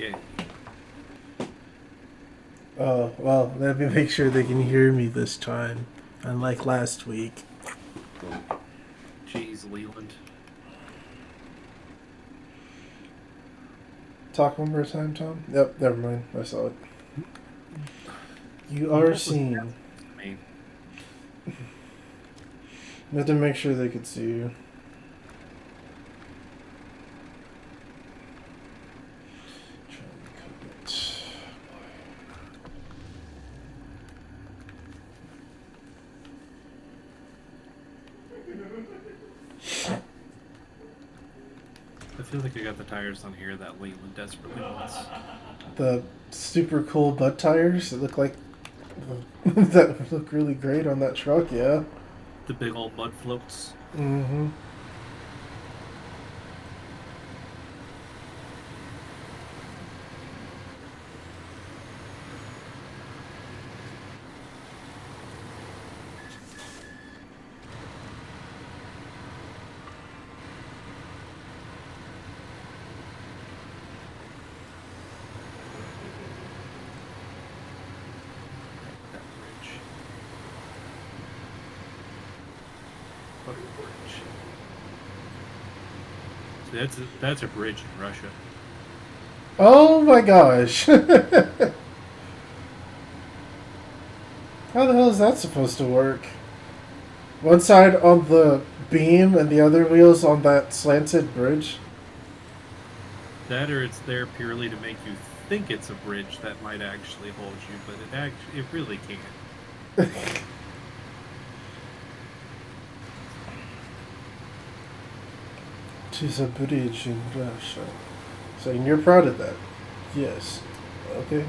Yeah. Oh, well, let me make sure they can hear me this time, unlike last week. Jeez, Leland. Talk one more time, Tom? Yep, never mind. I saw it. You are What was seen. that? I mean, You have to make sure they could see you. I feel like I got the tires on here that Leland desperately wants. The super cool butt tires that look like that look really great on that truck. Yeah. The big old mud floats. Mm-hmm. That bridge. Fucking bridge. So that's a bridge in Russia. Oh my gosh. How the hell is that supposed to work? One side on the beam and the other wheels on that slanted bridge. That or it's there purely to make you think it's a bridge that might actually hold you, but it really can't. She's a bridge in Russia. Saying you're proud of that. Yes. Okay.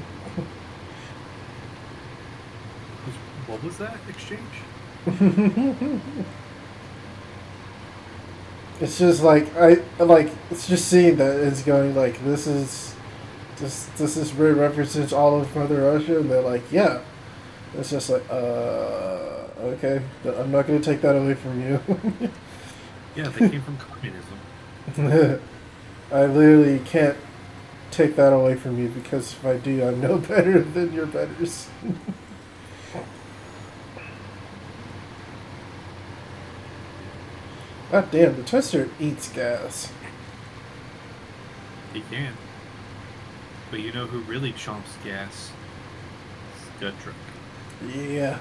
What was that exchange? It's just like I like it's just seeing that it's going like this represents all of Mother Russia and they're like, yeah. It's just like okay. I'm not gonna take that away from you. Yeah, they came from communism. I literally can't take that away from you because if I do, I'm no better than your betters. God damn, the twister eats gas. He can. But you know who really chomps gas? Scud Truck. Yeah.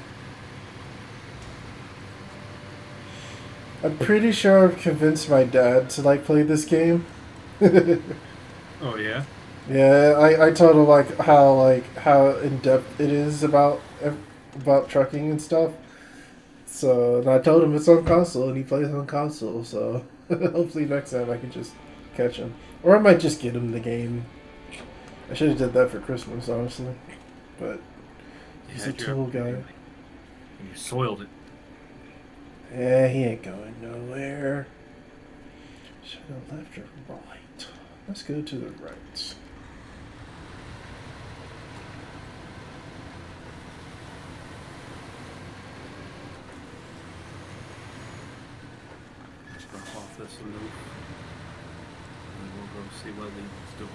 I'm pretty sure I've convinced my dad to like play this game. Oh yeah? Yeah, I told him how in depth it is about trucking and stuff. So and I told him it's on console and he plays on console. So hopefully next time I can just catch him, or I might just get him the game. I should have did that for Christmas, honestly, but You he's a had your tool guy. opportunity and you soiled it. Yeah, he ain't going nowhere. Should have left or right? Let's go to the right. Let's drop off this loop. And then we'll go see what Leland's doing.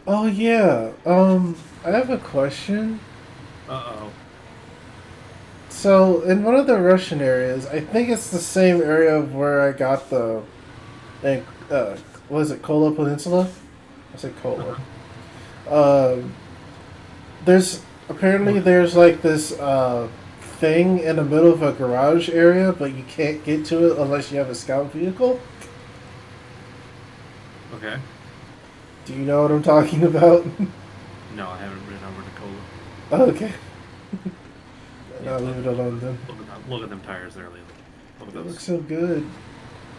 Oh yeah. I have a question. Uh-oh. So in one of the Russian areas, I think it's the same area of where I got the, what is it, Kola Peninsula? I say Kola. Uh-huh. Um, there's apparently What? there's like this thing in the middle of a garage area, but you can't get to it unless you have a scout vehicle. Okay. Do you know what I'm talking about? No, I haven't ridden over to Cola. Okay, Yeah, I'll leave it alone then. look at them tires there, Leland. Look at They look those. so good.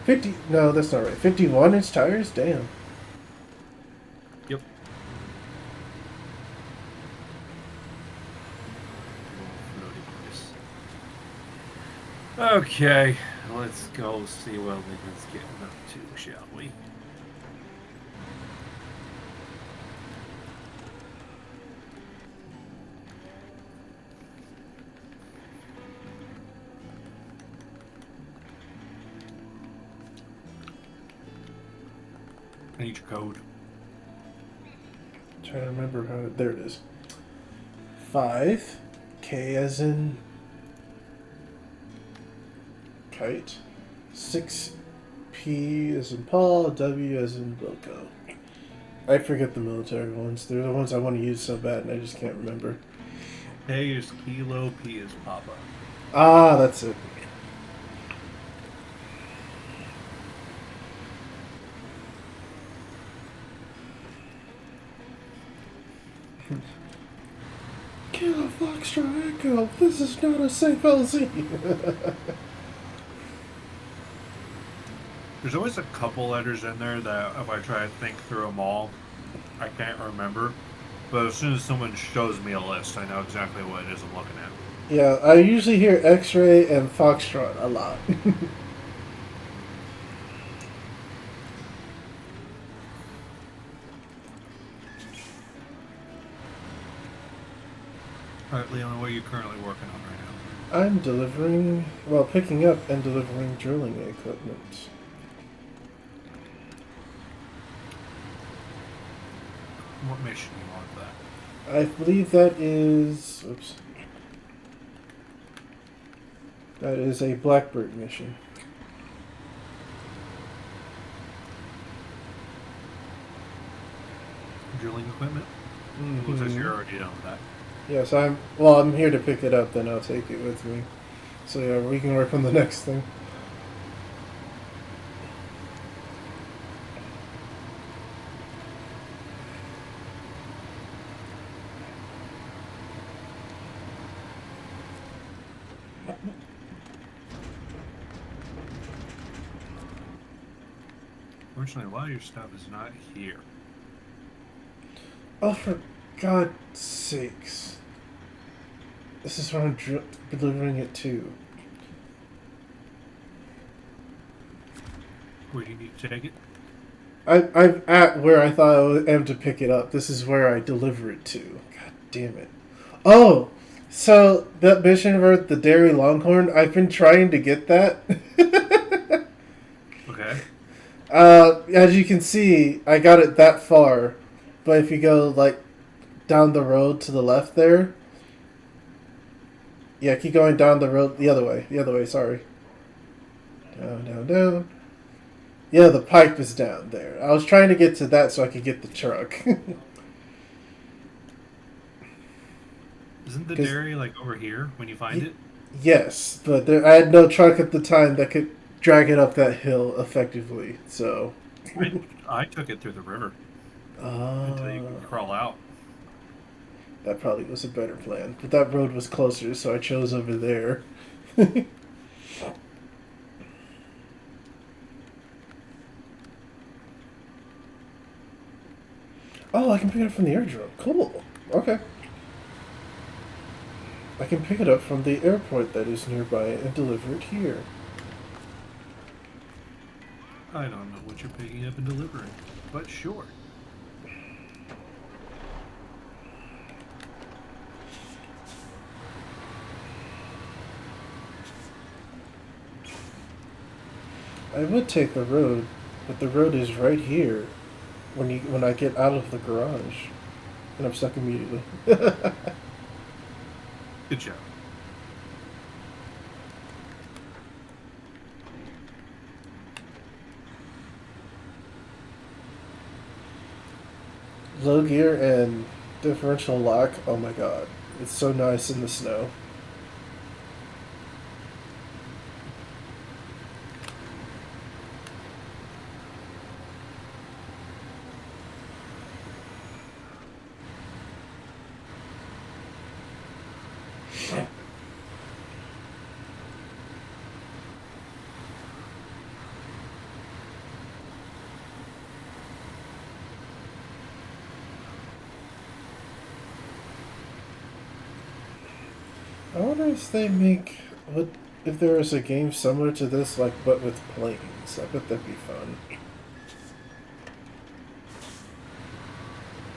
50. No, that's not right. 51-inch tires. Damn. Yep. Big old floaty boys. Okay, let's go see what Lincoln's getting up to, shall we? I need your code. Trying to remember how. There it is. 5. K as in kite. 6. P as in Paul. W as in Wilco. I forget the military ones. They're the ones I want to use so bad, and I just can't remember. A is Kilo, P is Papa. Ah, that's it. Kilo Foxtrot Echo. This is not a safe LZ. There's always a couple letters in there that if I try to think through them all, I can't remember. But as soon as someone shows me a list, I know exactly what it is I'm looking at. Yeah, I usually hear X-Ray and Foxtrot a lot. All right, Leon, what are you currently working on right now? I'm delivering, well, picking up and delivering drilling equipment. What mission you want with that? I believe that is, oops, that is a Blackbird mission. Drilling equipment? Mm-hmm. Looks like you're already done with that. Yes, I'm here to pick it up, then I'll take it with me. So yeah, we can work on the next thing. Fortunately, a lot of your stuff is not here. Oh, for God's sakes. This is where I'm delivering it to. Where do you need to take it? I'm at where I thought I am to pick it up. This is where I deliver it to. God damn it. Oh! So, that mission for the Dairy Longhorn, I've been trying to get that. Okay. As you can see, I got it that far. But if you go, like, down the road to the left there. Yeah, keep going down the road the other way, sorry. Down, down, down. Yeah, the pipe is down there. I was trying to get to that so I could get the truck. Isn't the dairy like over here when you find it? Yes, but I had no truck at the time that could drag it up that hill effectively, so... I took it through the river until you could crawl out. That probably was a better plan. But that road was closer, so I chose over there. Oh, I can pick it up from the airdrop. Cool. Okay. I can pick it up from the airport that is nearby and deliver it here. I don't know what you're picking up and delivering, but sure. I would take the road, but the road is right here when I get out of the garage. And I'm stuck immediately. Good job. Low gear and differential lock, oh my god. It's so nice in the snow. I wonder if they make if there is a game similar to this, like but with planes. I bet that'd be fun.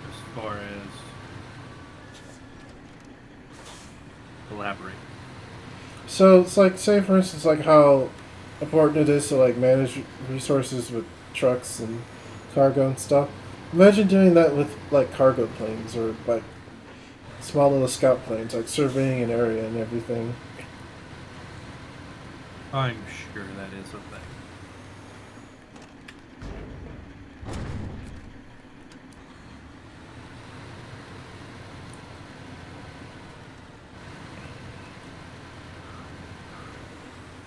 As far as elaborate. So it's like, say for instance, like how important it is to like manage resources with trucks and cargo and stuff. Imagine doing that with like cargo planes or like small little scout planes, like surveying an area and everything. I'm sure that is a thing.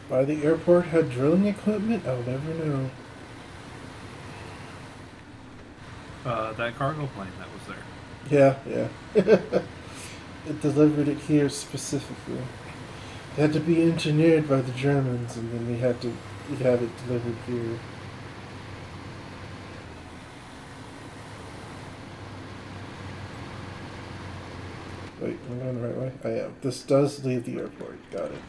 Why the airport had drilling equipment? I'll never know. That cargo plane that was there. Yeah, yeah. It delivered it here specifically. It had to be engineered by the Germans, and then we had to have it delivered here. Wait, am I going the right way? I am. This does leave the airport. Got it.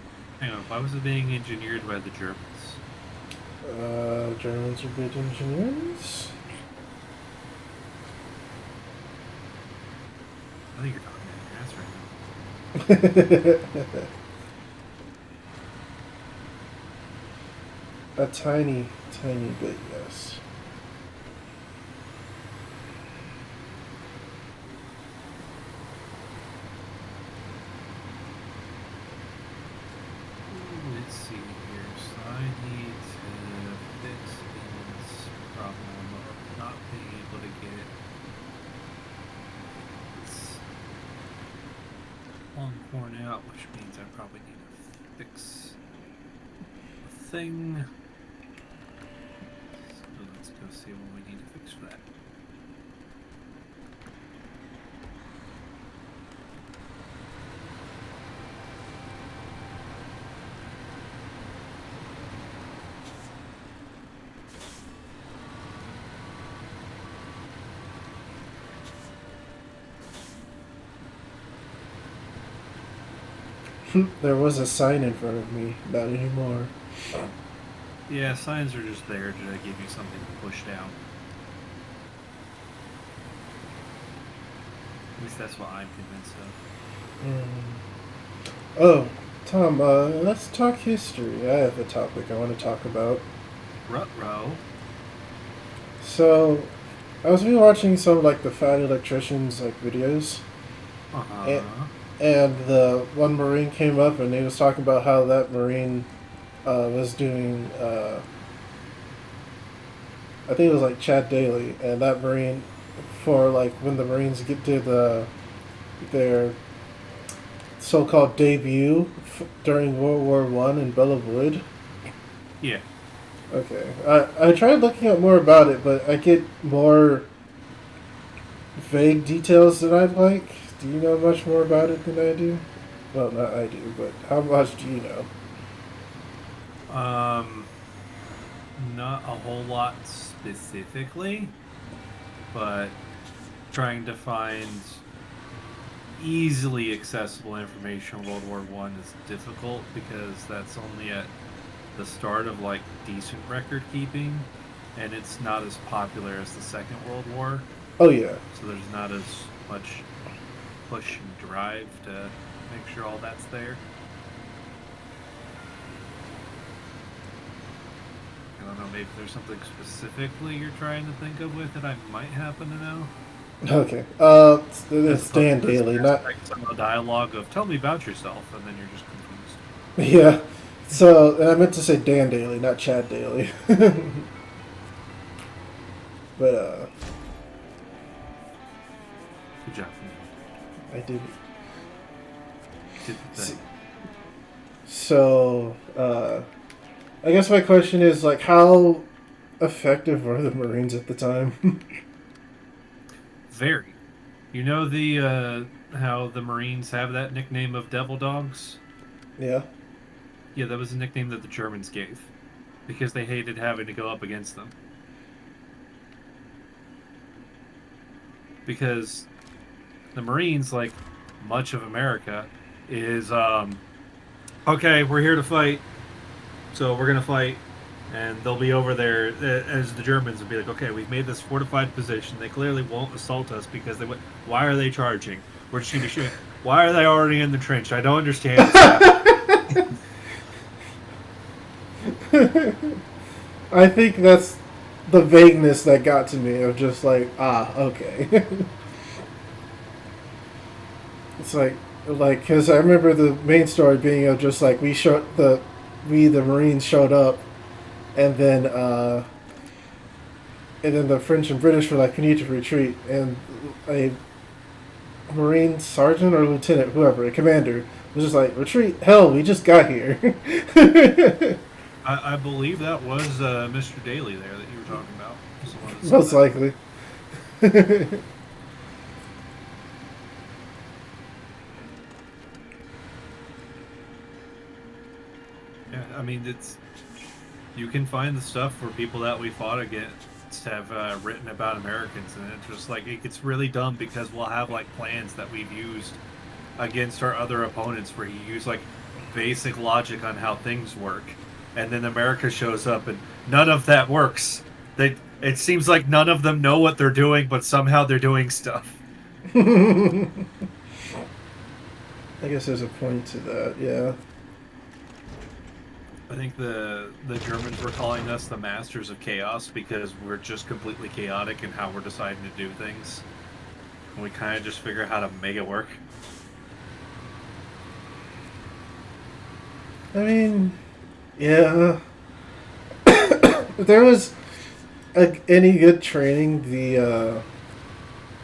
Hang on, why was it being engineered by the Germans? Germans are good engineers. I think you're talking out of your ass right now. A tiny, tiny bit, yes. Let's see here. So I need to fix this problem of not being able to get this long worn out, which means I probably need to fix the thing. So let's go see what we need to fix for that. There was a sign in front of me. Not anymore. Yeah, signs are just there to give you something to push down. At least that's what I'm convinced of. Oh, Tom, let's talk history. I have a topic I want to talk about. Ruh-roh. So, I was watching some like the fat electricians like videos, Uh-huh. and the one Marine came up and he was talking about how that Marine was doing. I think it was like Chad Daly, and that Marine for like when the Marines get to their so-called debut during World War One in Bella Wood. Yeah. Okay, I tried looking up more about it, but I get more vague details than I'd like. Do you know much more about it than I do? Well, not I do, but how much do you know? Not a whole lot specifically, but trying to find easily accessible information on World War One is difficult because that's only at the start of like decent record keeping, and it's not as popular as the Second World War. Oh yeah. So there's not as much push and drive to make sure all that's there. I don't know, maybe there's something specifically you're trying to think of with it I might happen to know. Okay. It's Dan Daly, not. Like some of the dialogue of "Tell me about yourself," and then you're just confused. Yeah. So I meant to say Dan Daly, not Chad Daly. But Good job. I did. Did the thing. So I guess my question is like, how effective were the Marines at the time? Very. You know the how the Marines have that nickname of Devil Dogs? Yeah. Yeah, that was a nickname that the Germans gave because they hated having to go up against them. Because the Marines, like much of America, is okay, we're here to fight, so we're gonna fight, and they'll be over there as the Germans will be like, okay, we've made this fortified position. They clearly won't assault us because they. Why are they charging? We're just gonna shoot. Why are they already in the trench? I don't understand. I think that's the vagueness that got to me of just like, okay. It's like, because I remember the main story being of just like the Marines showed up, and then the French and British were like, we need to retreat, and a Marine sergeant or lieutenant, whoever, a commander, was just like, retreat, hell, we just got here. I believe that was Mr. Daly there that you were talking about. Was the one that said Most that. likely. Yeah, I mean it's you can find the stuff where people that we fought against have written about Americans, and it's just like it gets really dumb because we'll have like plans that we've used against our other opponents where you use like basic logic on how things work, and then America shows up and none of that works. They it seems like none of them know what they're doing, but somehow they're doing stuff. I guess there's a point to that, yeah. I think the Germans were calling us the masters of chaos because we're just completely chaotic in how we're deciding to do things. And we kind of just figure out how to make it work. I mean, yeah. If there was any good training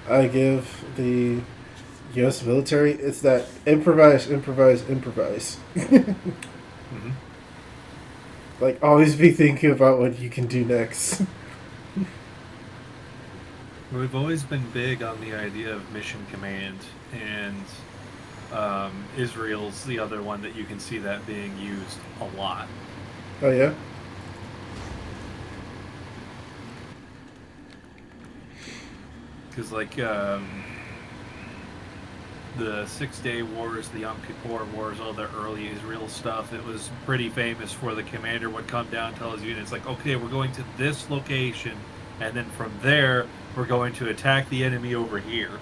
I give the U.S. military, it's that improvise, improvise, improvise. Mm-hmm. Like, always be thinking about what you can do next. We've always been big on the idea of mission command, and Israel's the other one that you can see that being used a lot. Oh, yeah? Because, like, the Six-Day Wars, the Yom Kippur Wars, all the early Israel stuff, it was pretty famous for the commander would come down, tell his units, like, okay, we're going to this location, and then from there, we're going to attack the enemy over here.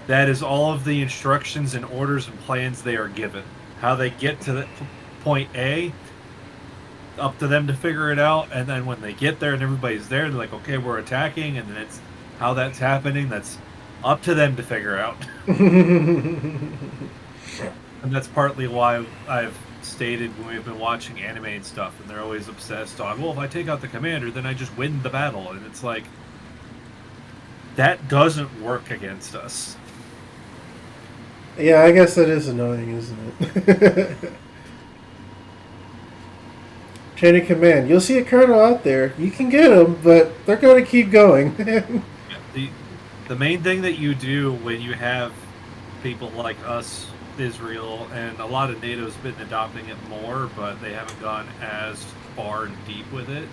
That is all of the instructions and orders and plans they are given. How they get to the point A, up to them to figure it out, and then when they get there and everybody's there, they're like, okay, we're attacking, and then it's how that's happening, that's up to them to figure out. And that's partly why I've stated when we've been watching anime and stuff, and they're always obsessed on, well, if I take out the commander, then I just win the battle. And it's like, that doesn't work against us. Yeah, I guess that is annoying, isn't it? Chain of command. You'll see a colonel out there. You can get them, but they're going to keep going. Yeah, the main thing that you do when you have people like us, Israel, and a lot of NATO's been adopting it more, but they haven't gone as far and deep with it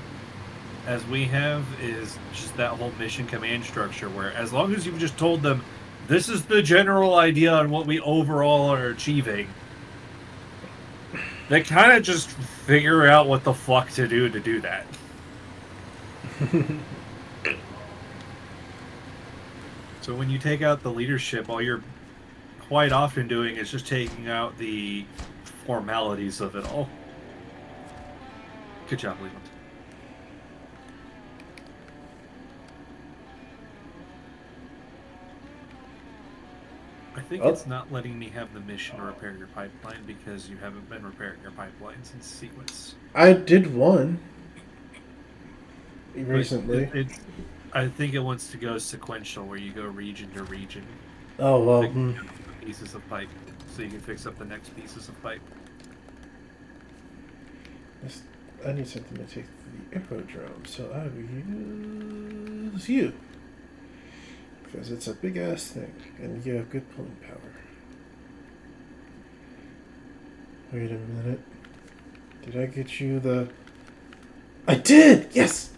as we have, is just that whole mission command structure where as long as you've just told them this is the general idea on what we overall are achieving, they kind of just figure out what the fuck to do that. So when you take out the leadership, all you're quite often doing is just taking out the formalities of it all. Good job, Leland. I think Oh, it's not letting me have the mission to repair your pipeline because you haven't been repairing your pipeline since sequence. I did one But recently. it's, I think it wants to go sequential, where you go region to region, Oh, well. fixing up the pieces of pipe, so you can fix up the next pieces of pipe. I need something to take the aerodrome, so I will use you. Because it's a big ass thing, and you have good pulling power. Wait a minute. Did I get you the. I did! Yes!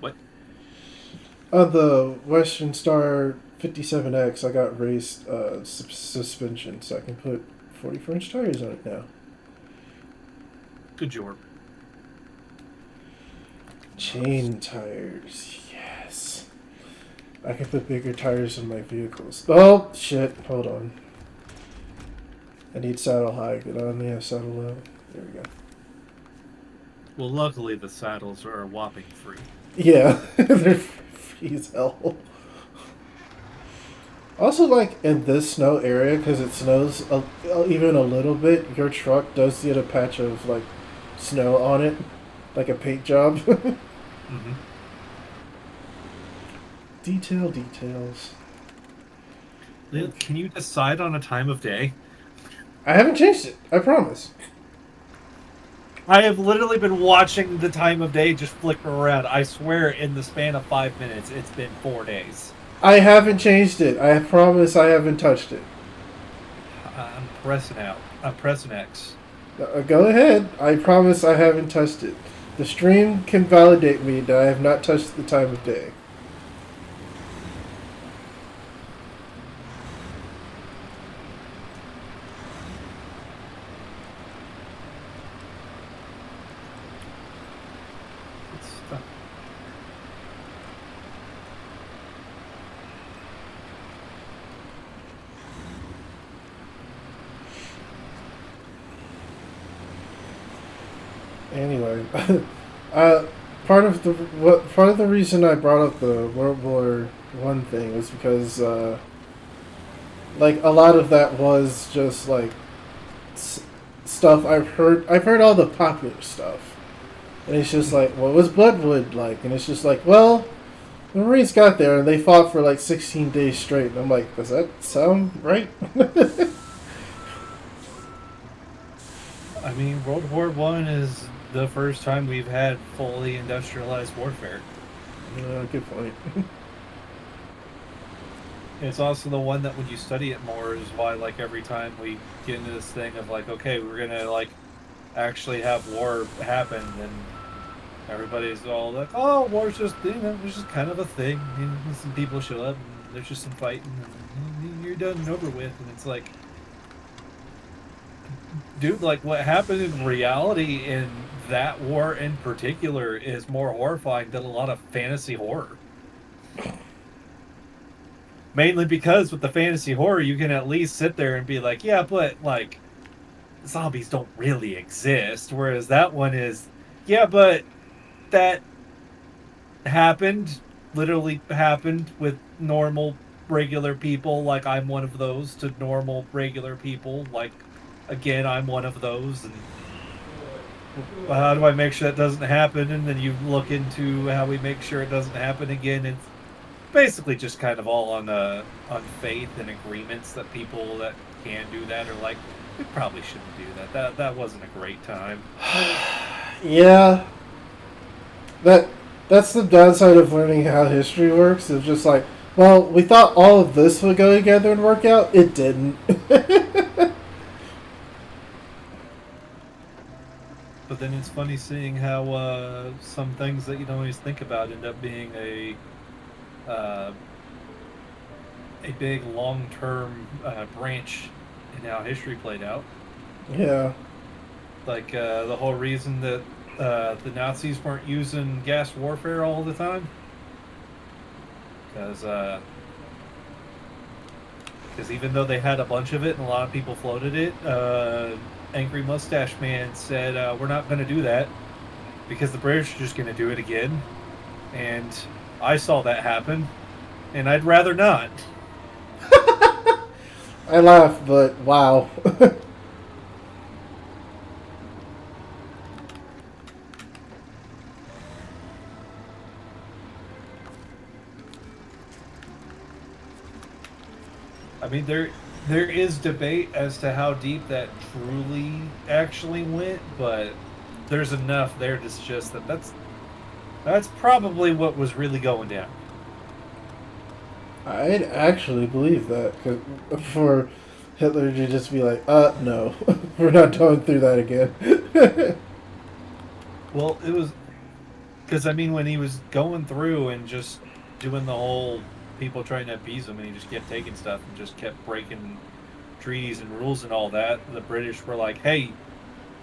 What? On the Western Star 57X, I got raised suspension, so I can put 44-inch tires on it now. Good job. Chain tires, yes. I can put bigger tires on my vehicles. Oh, shit, hold on. I need saddle high, but I only have saddle low. There we go. Well, luckily the saddles are whopping free. Yeah, they're free as hell. Also, like in this snow area, because it snows even a little bit, your truck does get a patch of like snow on it, like a paint job. Mm-hmm. Details. Can you decide on a time of day? I haven't changed it. I promise. I have literally been watching the time of day just flicker around. I swear, in the span of 5 minutes, it's been 4 days. I haven't changed it. I promise I haven't touched it. I'm pressing out. I'm pressing X. Go ahead. I promise I haven't touched it. The stream can validate me that I have not touched the time of day. It's Anyway, uh, part of the reason I brought up the World War I thing was because like a lot of that was just like stuff I've heard. I've heard all the popular stuff, and it's just like, what was Bloodwood like? And it's just like, well, the Marines got there and they fought for like 16 days straight. And I'm like, does that sound right? I mean, World War One is the first time we've had fully industrialized warfare. Good point. It's also the one that when you study it more is why like every time we get into this thing of like, okay, we're gonna like actually have war happen, and everybody's all like, oh, war's just it's just kind of a thing. Some people show up and there's just some fighting and you're done and over with, and it's like, dude, like what happened in reality in that war in particular is more horrifying than a lot of fantasy horror. Mainly because with the fantasy horror, you can at least sit there and be like, yeah, but like zombies don't really exist. Whereas that one is, yeah, but that happened, literally happened with normal, regular people. Like I'm one of those to normal, regular people. Like, again, I'm one of those. And how do I make sure that doesn't happen? And then you look into how we make sure it doesn't happen again. It's basically just kind of all on faith and agreements that people that can do that are like, we probably shouldn't do that. That wasn't a great time. Yeah, that that's the downside of learning how history works. It's just like, well, we thought all of this would go together and work out. It didn't. But then it's funny seeing how some things that you don't always think about end up being uh, a big long term branch in how history played out. Yeah. Like the whole reason that the Nazis weren't using gas warfare all the time, because even though they had a bunch of it and a lot of people floated it, Angry Mustache Man said, we're not going to do that because the British are just going to do it again. And I saw that happen, and I'd rather not. I laugh, but wow. I mean, there is debate as to how deep that truly actually went, but there's enough there to suggest that that's probably what was really going down. I'd actually believe that 'cause for Hitler to just be like, no, we're not going through that again. Well, it was because I mean, when he was going through and just doing the whole people trying to appease him, and he just kept taking stuff and just kept breaking treaties and rules and all that, the British were like, "Hey,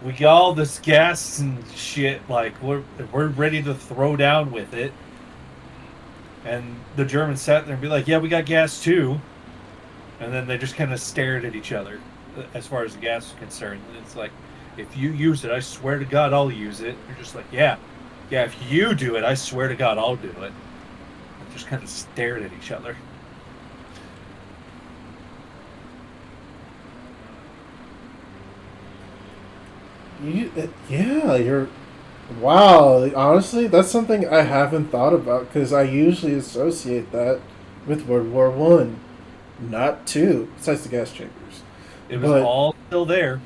we got all this gas and shit. Like, we're ready to throw down with it." And the Germans sat there and be like, "Yeah, we got gas too." And then they just kind of stared at each other as far as the gas is concerned. And it's like, If you use it, I swear to God, I'll use it. You're just like, yeah, yeah. If you do it, I swear to God, I'll do it. And just kind of stared at each other. Yeah, you're. Wow, honestly, that's something I haven't thought about because I usually associate that with World War I, not two, besides the gas chambers. It was But all still there.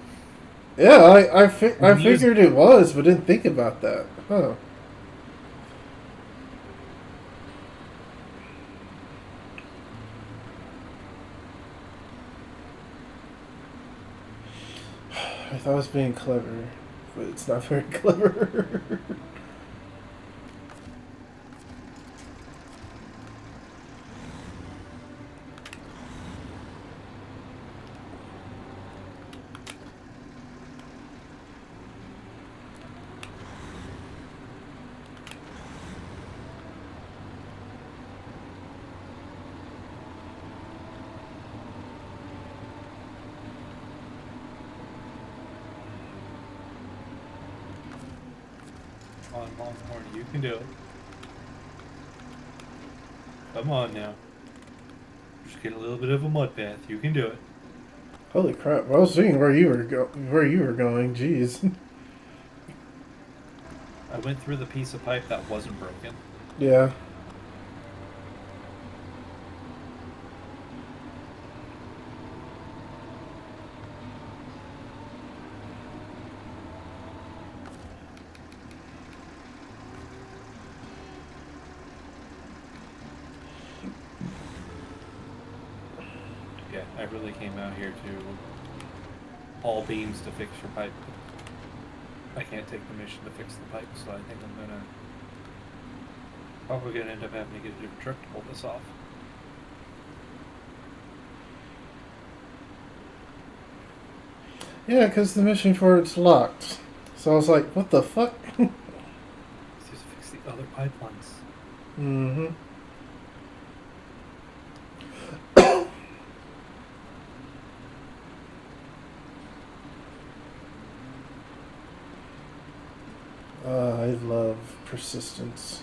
yeah, I Didn't use it. figured it was, but didn't think about that. Huh. I thought I was being clever, but it's not very clever. Come on, Longhorn, you can do it. Come on now. Just get a little bit of a mud bath. You can do it. Holy crap! I was seeing where you were going. Jeez. I went through the piece of pipe that wasn't broken. Yeah. Yeah, I really came out here to haul beams to fix your pipe. I can't take the mission to fix the pipe, so I think I'm probably gonna end up having to get a different truck to pull this off. Yeah, because the mission for it's locked. So I was like, what the fuck? Let's just fix the other pipelines. Mm-hmm. I love persistence.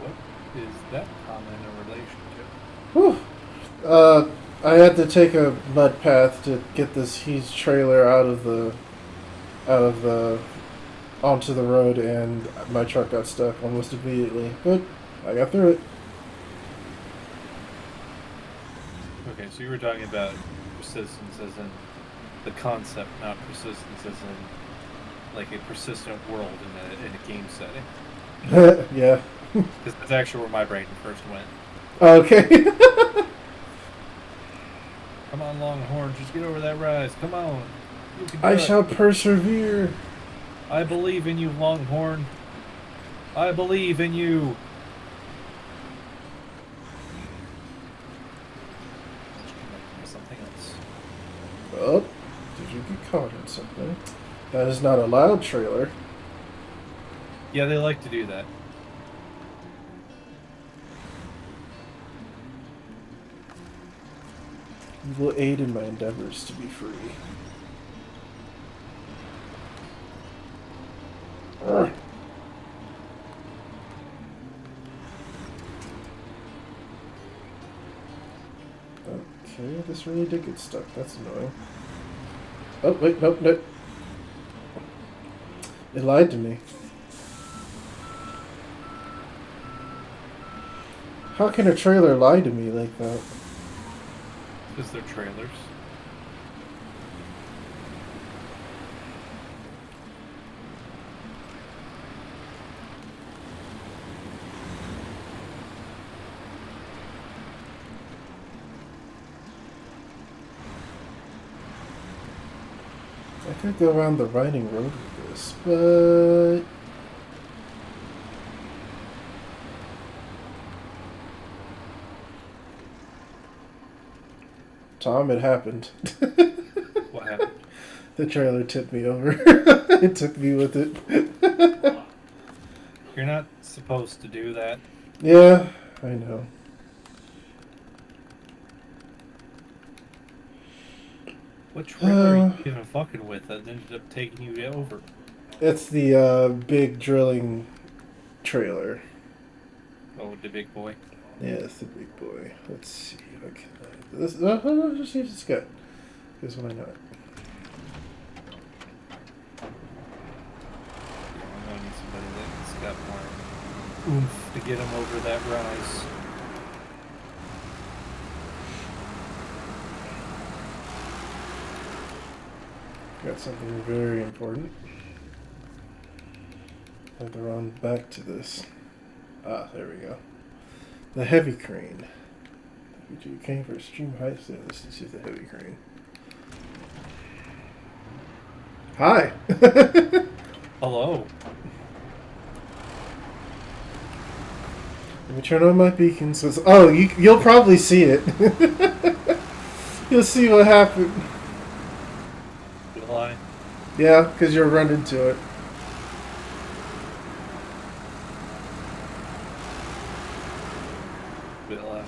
What is that comment in relation Whew. I had to take a mud path to get this huge trailer out of the onto the road, and my truck got stuck almost immediately. But I got through it. to? Okay, so you were talking about persistence as in the concept, not persistence as in like a persistent world in a game setting. Yeah. Because that's actually where my brain first went. Okay. Come on, Longhorn, just get over that rise. Come on. You can do I it. shall persevere. I believe in you, Longhorn. I believe in you. Something else. Oh, did you get caught in something? That is not a loud trailer. Yeah, they like to do that. You will aid in my endeavors to be free. Urgh. Okay, this really did get stuck. That's annoying. Oh, wait, nope, nope. It lied to me. How can a trailer lie to me like that? Because they're trailers. I could go around the winding road with this, but... Tom, it happened. What happened? The trailer tipped me over. It took me with it. You're not supposed to do that. Yeah, I know. What trailer are you even fucking with that ended up taking you over? It's the big drilling trailer. Oh, the big boy. Yeah, it's the big boy. Let's see. Okay. This, just see if it's good. Because why not? Yeah, I'm gonna need somebody that's got more oomph to get him over that rise. Got something very important. I have to run back to this. Ah, there we go. The heavy crane. You came for extreme heights. This is the heavy crane. Hi. Hello. Let me turn on my beacon. So oh, you'll probably see it. You'll see what happened. Will I? Yeah, because you'll run into it. Will I?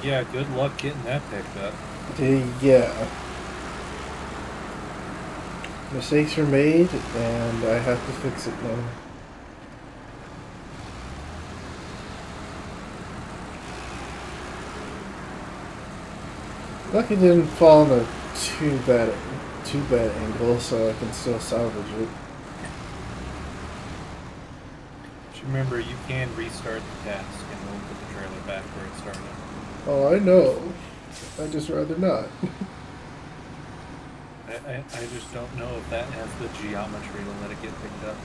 Yeah, good luck getting that picked up. Yeah. Mistakes were made, and I have to fix it now. Lucky didn't fall in a too bad angle, so I can still salvage it. Just remember, you can restart the task and we'll put the trailer back where it started. Oh, I know. I'd just rather not. I just don't know if that has the geometry to let it get picked up.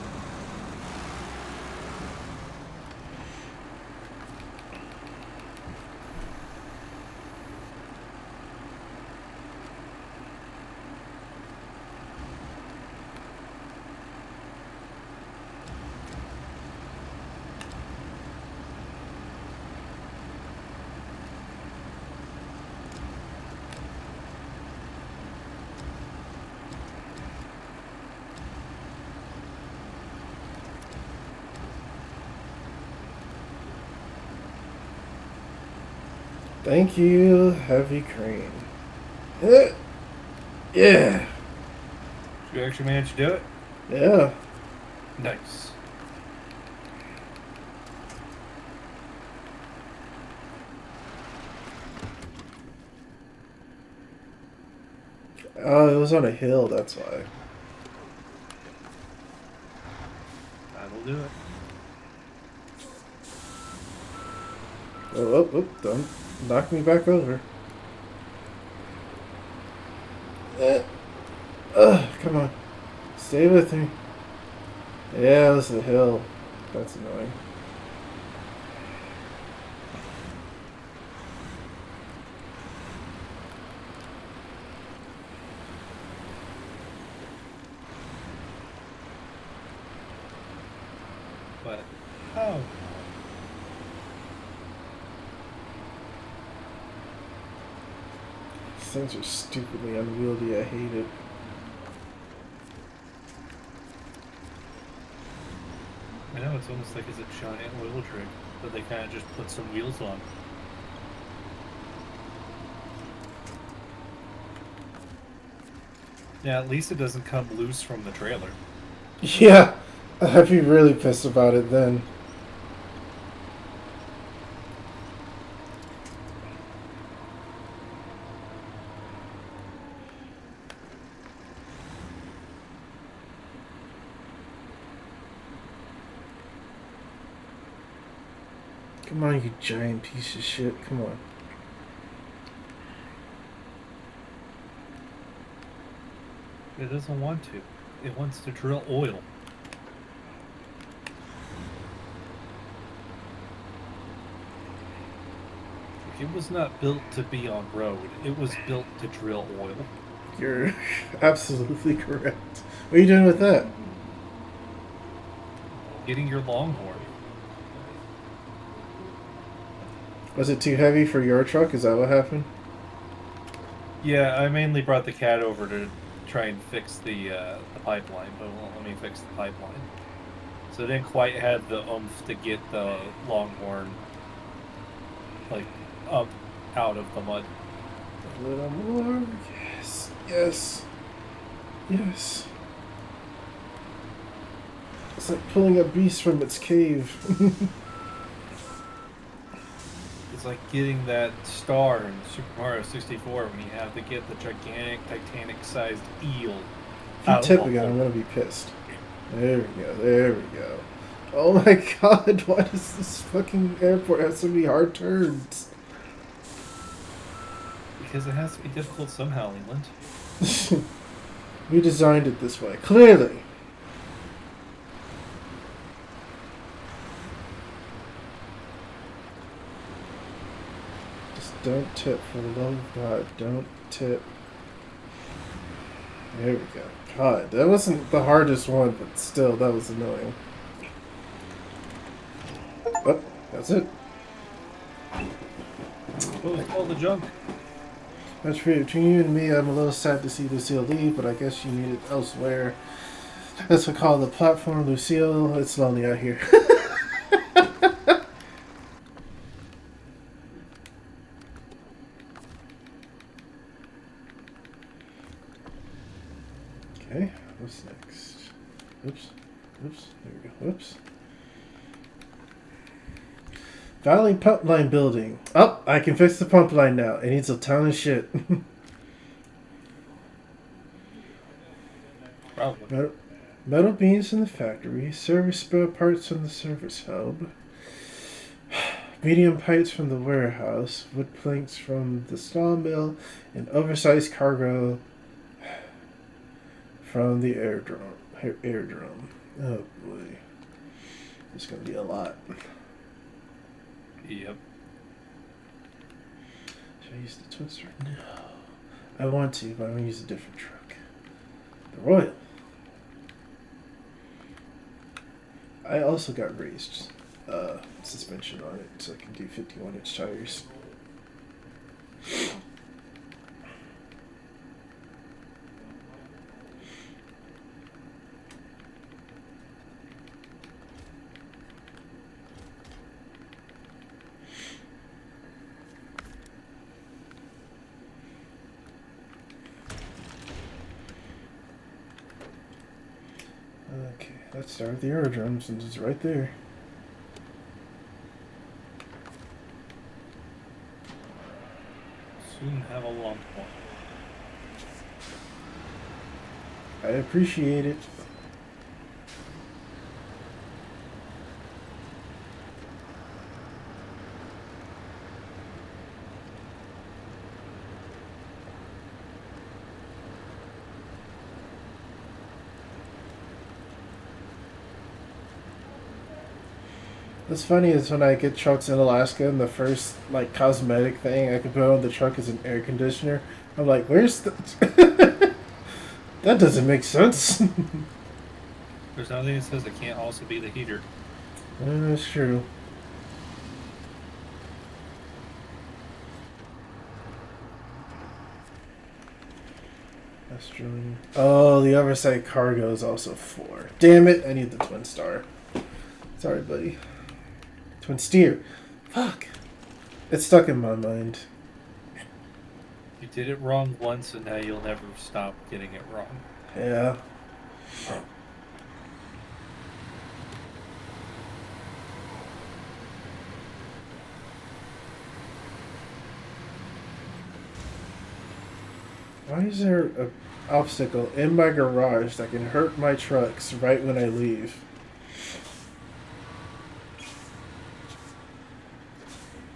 Thank you, heavy crane. Yeah. Did you actually manage to do it? Yeah. Nice. Oh, it was on a hill, that's why. That'll do it. Oh, don't knock me back over. Come on. Stay with me. Yeah, it was the hill. That's annoying. But, oh. These things are stupidly unwieldy. I hate it. I know, it's almost like it's a giant oil rig that they kind of just put some wheels on. Yeah, at least it doesn't come loose from the trailer. Yeah, I'd be really pissed about it then. Come on, you giant piece of shit. Come on. It doesn't want to. It wants to drill oil. It was not built to be on road. It was built to drill oil. You're absolutely correct. What are you doing with that? Getting your longhorn. Was it too heavy for your truck? Is that what happened? Yeah, I mainly brought the cat over to try and fix the pipeline, but it won't let me fix the pipeline. So it didn't quite have the oomph to get the Longhorn like up out of the mud. A little more. Yes. Yes. Yes. It's like pulling a beast from its cave. It's like getting that star in Super Mario 64 when you have to get the gigantic Titanic-sized eel If you out of tip a again, I'm hole. gonna be pissed. There we go. There we go. Oh my god, why does this fucking airport have so many hard turns? Because it has to be difficult somehow, Leland. We designed it this way. Clearly. Just don't tip for the love of God. Don't tip. There we go. God, that wasn't the hardest one, but still, that was annoying. Oh, that's it. Dispose of all the junk. Much for between you and me, I'm a little sad to see Lucille leave, but I guess she needed elsewhere. That's what I call the platform, Lucille. It's lonely out here. Okay, what's next? Oops. Oops. There we go. Oops. Valley pump line building. Oh, I can fix the pump line now. It needs a ton of shit. Probably. Metal beams from the factory. Service spare parts from the service hub. Medium pipes from the warehouse. Wood planks from the sawmill. And oversized cargo from the airdrome. Airdrome. Oh boy. It's gonna be a lot. Yep. Should I use the twister? No. I want to, but I'm gonna use a different truck. The Royal. I also got raised suspension on it, so I can do 51-inch tires. Okay, let's start with the aerodrome since it's right there. Soon have a long one. I appreciate it. What's funny is when I get trucks in Alaska and the first like cosmetic thing I can put on the truck is an air conditioner. I'm like, where's the that doesn't make sense. There's nothing that says it can't also be the heater. That's true. That's true. Oh, the oversight cargo is also 4. Damn it! I need the twin star. Sorry, buddy. Twin steer. Fuck. It's stuck in my mind. You did it wrong once, and now you'll never stop getting it wrong. Yeah. Why is there an obstacle in my garage that can hurt my trucks right when I leave?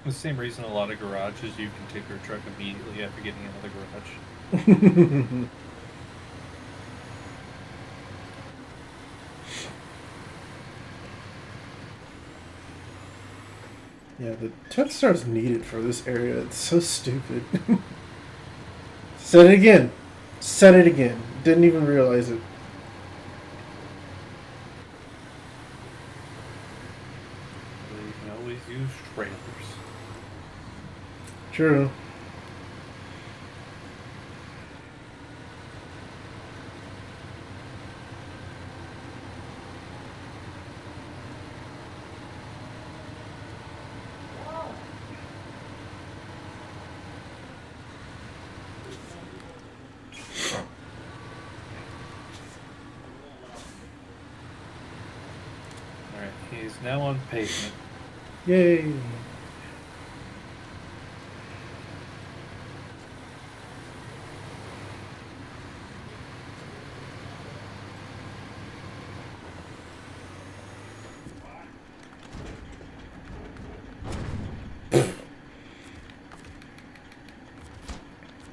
The same reason a lot of garages you can take your truck immediately after getting out of the garage. Yeah, the twin star is needed for this area. It's so stupid. Said it again. Said it again. Didn't even realize it. They can always use trailers. True. He's now on pavement. Yay!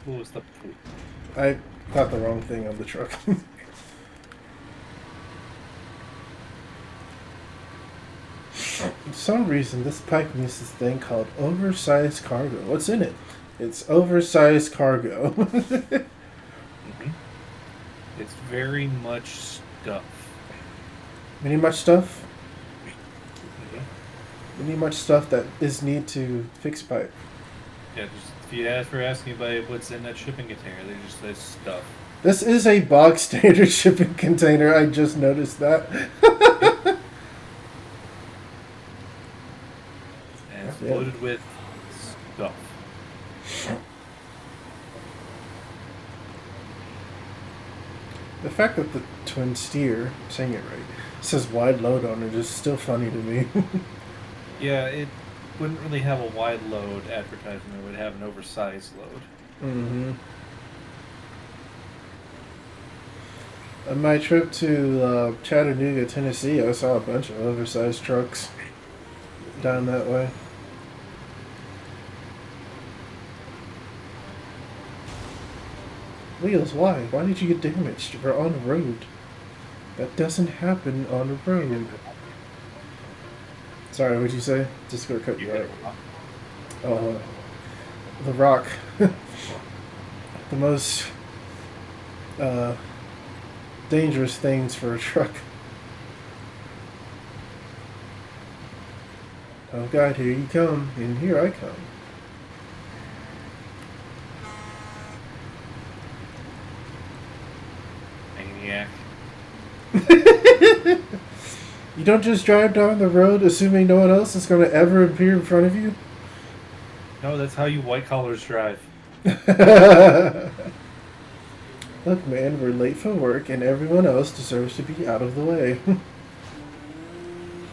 What was the poop? I got the wrong thing on the truck. For some reason, this pipe needs this thing called oversized cargo. What's in it? It's oversized cargo. Mm-hmm. It's very much stuff. We need much stuff. Mm-hmm. We need much stuff that is need to fix pipe. Yeah, just if you ask anybody what's in that shipping container, they just say stuff. This is a bog standard shipping container. I just noticed that. And it's Yeah. loaded with stuff. The fact that the twin steer, I'm saying it right, says wide load on it is still funny to me. Yeah, it wouldn't really have a wide load advertisement. It would have an oversized load. Mm-hmm. On my trip to Chattanooga, Tennessee, I saw a bunch of oversized trucks down that way. Wheels, why? Why did you get damaged? We're on a road. That doesn't happen on a road. Sorry, what'd you say? Just gonna cut you out. Oh, the rock. The most dangerous things for a truck. Oh God, here you come, and here I come. Maniac. You don't just drive down the road assuming no one else is going to ever appear in front of you? No, that's how you white collars drive. Look, man, we're late for work and everyone else deserves to be out of the way.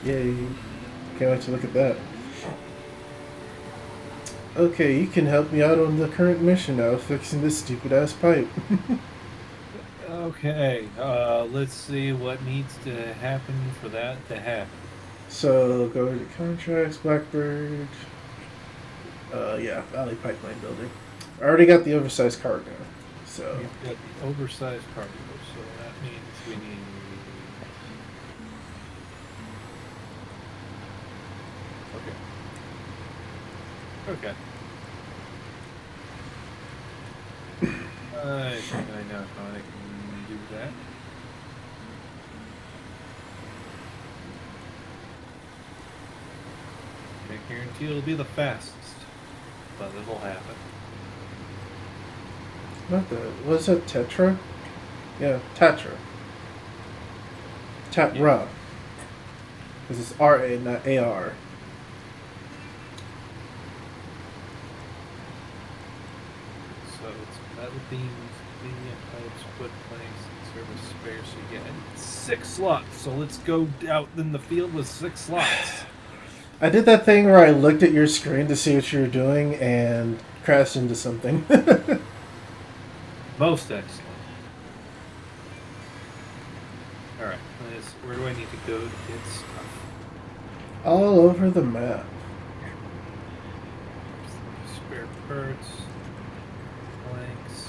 Yay. Can't wait to look at that. Okay, you can help me out on the current mission now, fixing this stupid ass pipe. Okay, let's see what needs to happen for that to happen. So, go over to contracts, Blackbird. Yeah, Valley Pipeline Building. I already got the oversized cargo, so. We've got the oversized cargo, so that means we need. Okay. I think I know how I can do that. Can't guarantee it'll be the fastest, but it'll happen. Not the. What is that, Tetra? Yeah, Tatra. Tatra. Because it's RA, not AR. So it's metal beams, convenient pipes, wood planks, and service spares. So you get 6 slots. So let's go out in the field with 6 slots. I did that thing where I looked at your screen to see what you were doing and crashed into something. Most excellent. Alright, where do I need to go to get stuff? All over the map. Spare parts, planks.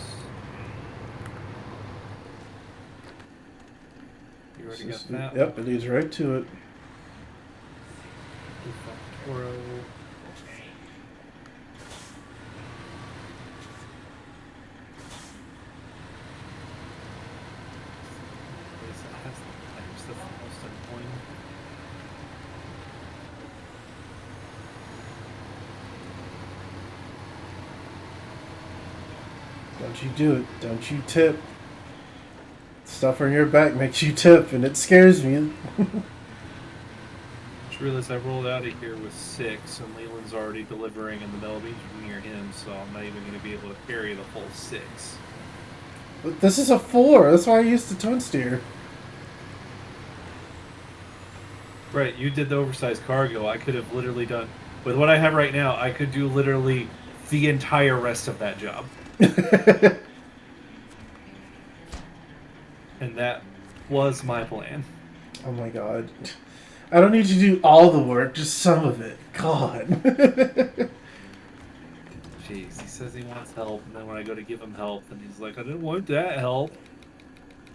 You already got that. Yep, it leads right to it. Toro. Don't you do it. Don't you tip. Stuff on your back makes you tip, and it scares me. Just realized I rolled out of here with 6, and Leland's already delivering, and the Melbeans are near him, so I'm not even going to be able to carry the full 6. But this is a 4. That's why I used the twin steer. credit. You did the oversized cargo. I could have literally done with what I have right now. I could do literally the entire rest of that job, and that was my plan. Oh my god. I don't need to do all the work, just some of it. God. Jeez, he says he wants help, and then when I go to give him help, then he's like, "I didn't want that help."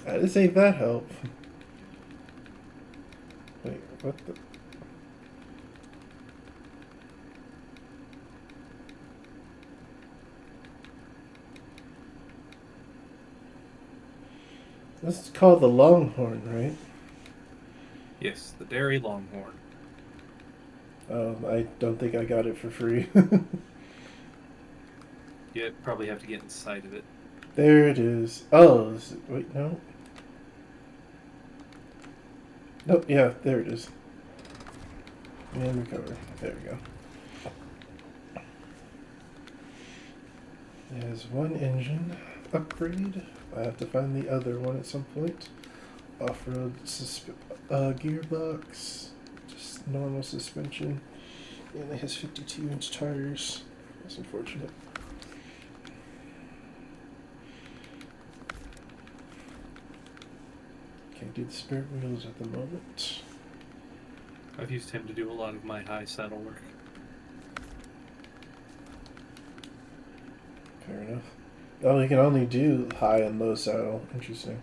This ain't that help. Wait, what the? This is called the Longhorn, right? Yes, the dairy longhorn. I don't think I got it for free. You probably have to get inside of it. There it is. Oh, wait, no. Nope, yeah, there it is. And recover. There we go. There's one engine upgrade. I have to find the other one at some point. Off-road gearbox. Just normal suspension. And it has 52-inch tires. That's unfortunate. Can't do the spare wheels at the moment. I've used him to do a lot of my high saddle work. Fair enough. Oh, you can only do high and low saddle. Interesting.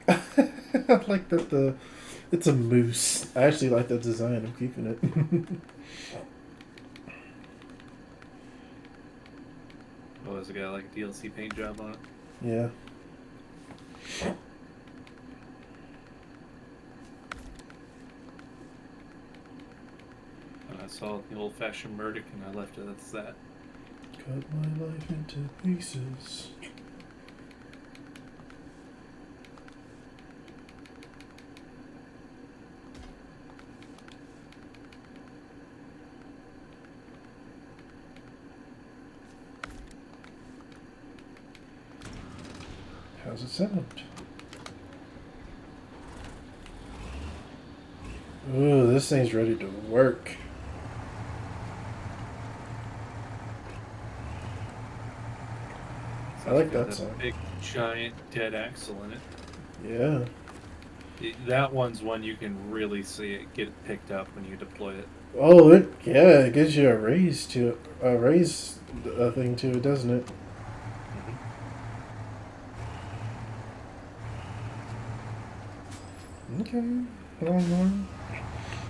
I like that it's a moose. I actually like that design. I'm keeping it. Oh, has it got like a DLC paint job on it? Yeah. I saw the old-fashioned Murdoch, and I left it as that. Cut my life into pieces. How's it sound? Ooh, this thing's ready to work. I So it's like got that that sound. big, giant dead axle in it. Yeah. That one's one you can really see it get picked up when you deploy it. Oh, it gives you a raise thing to it, doesn't it? Mm-hmm. Okay. Longhorn.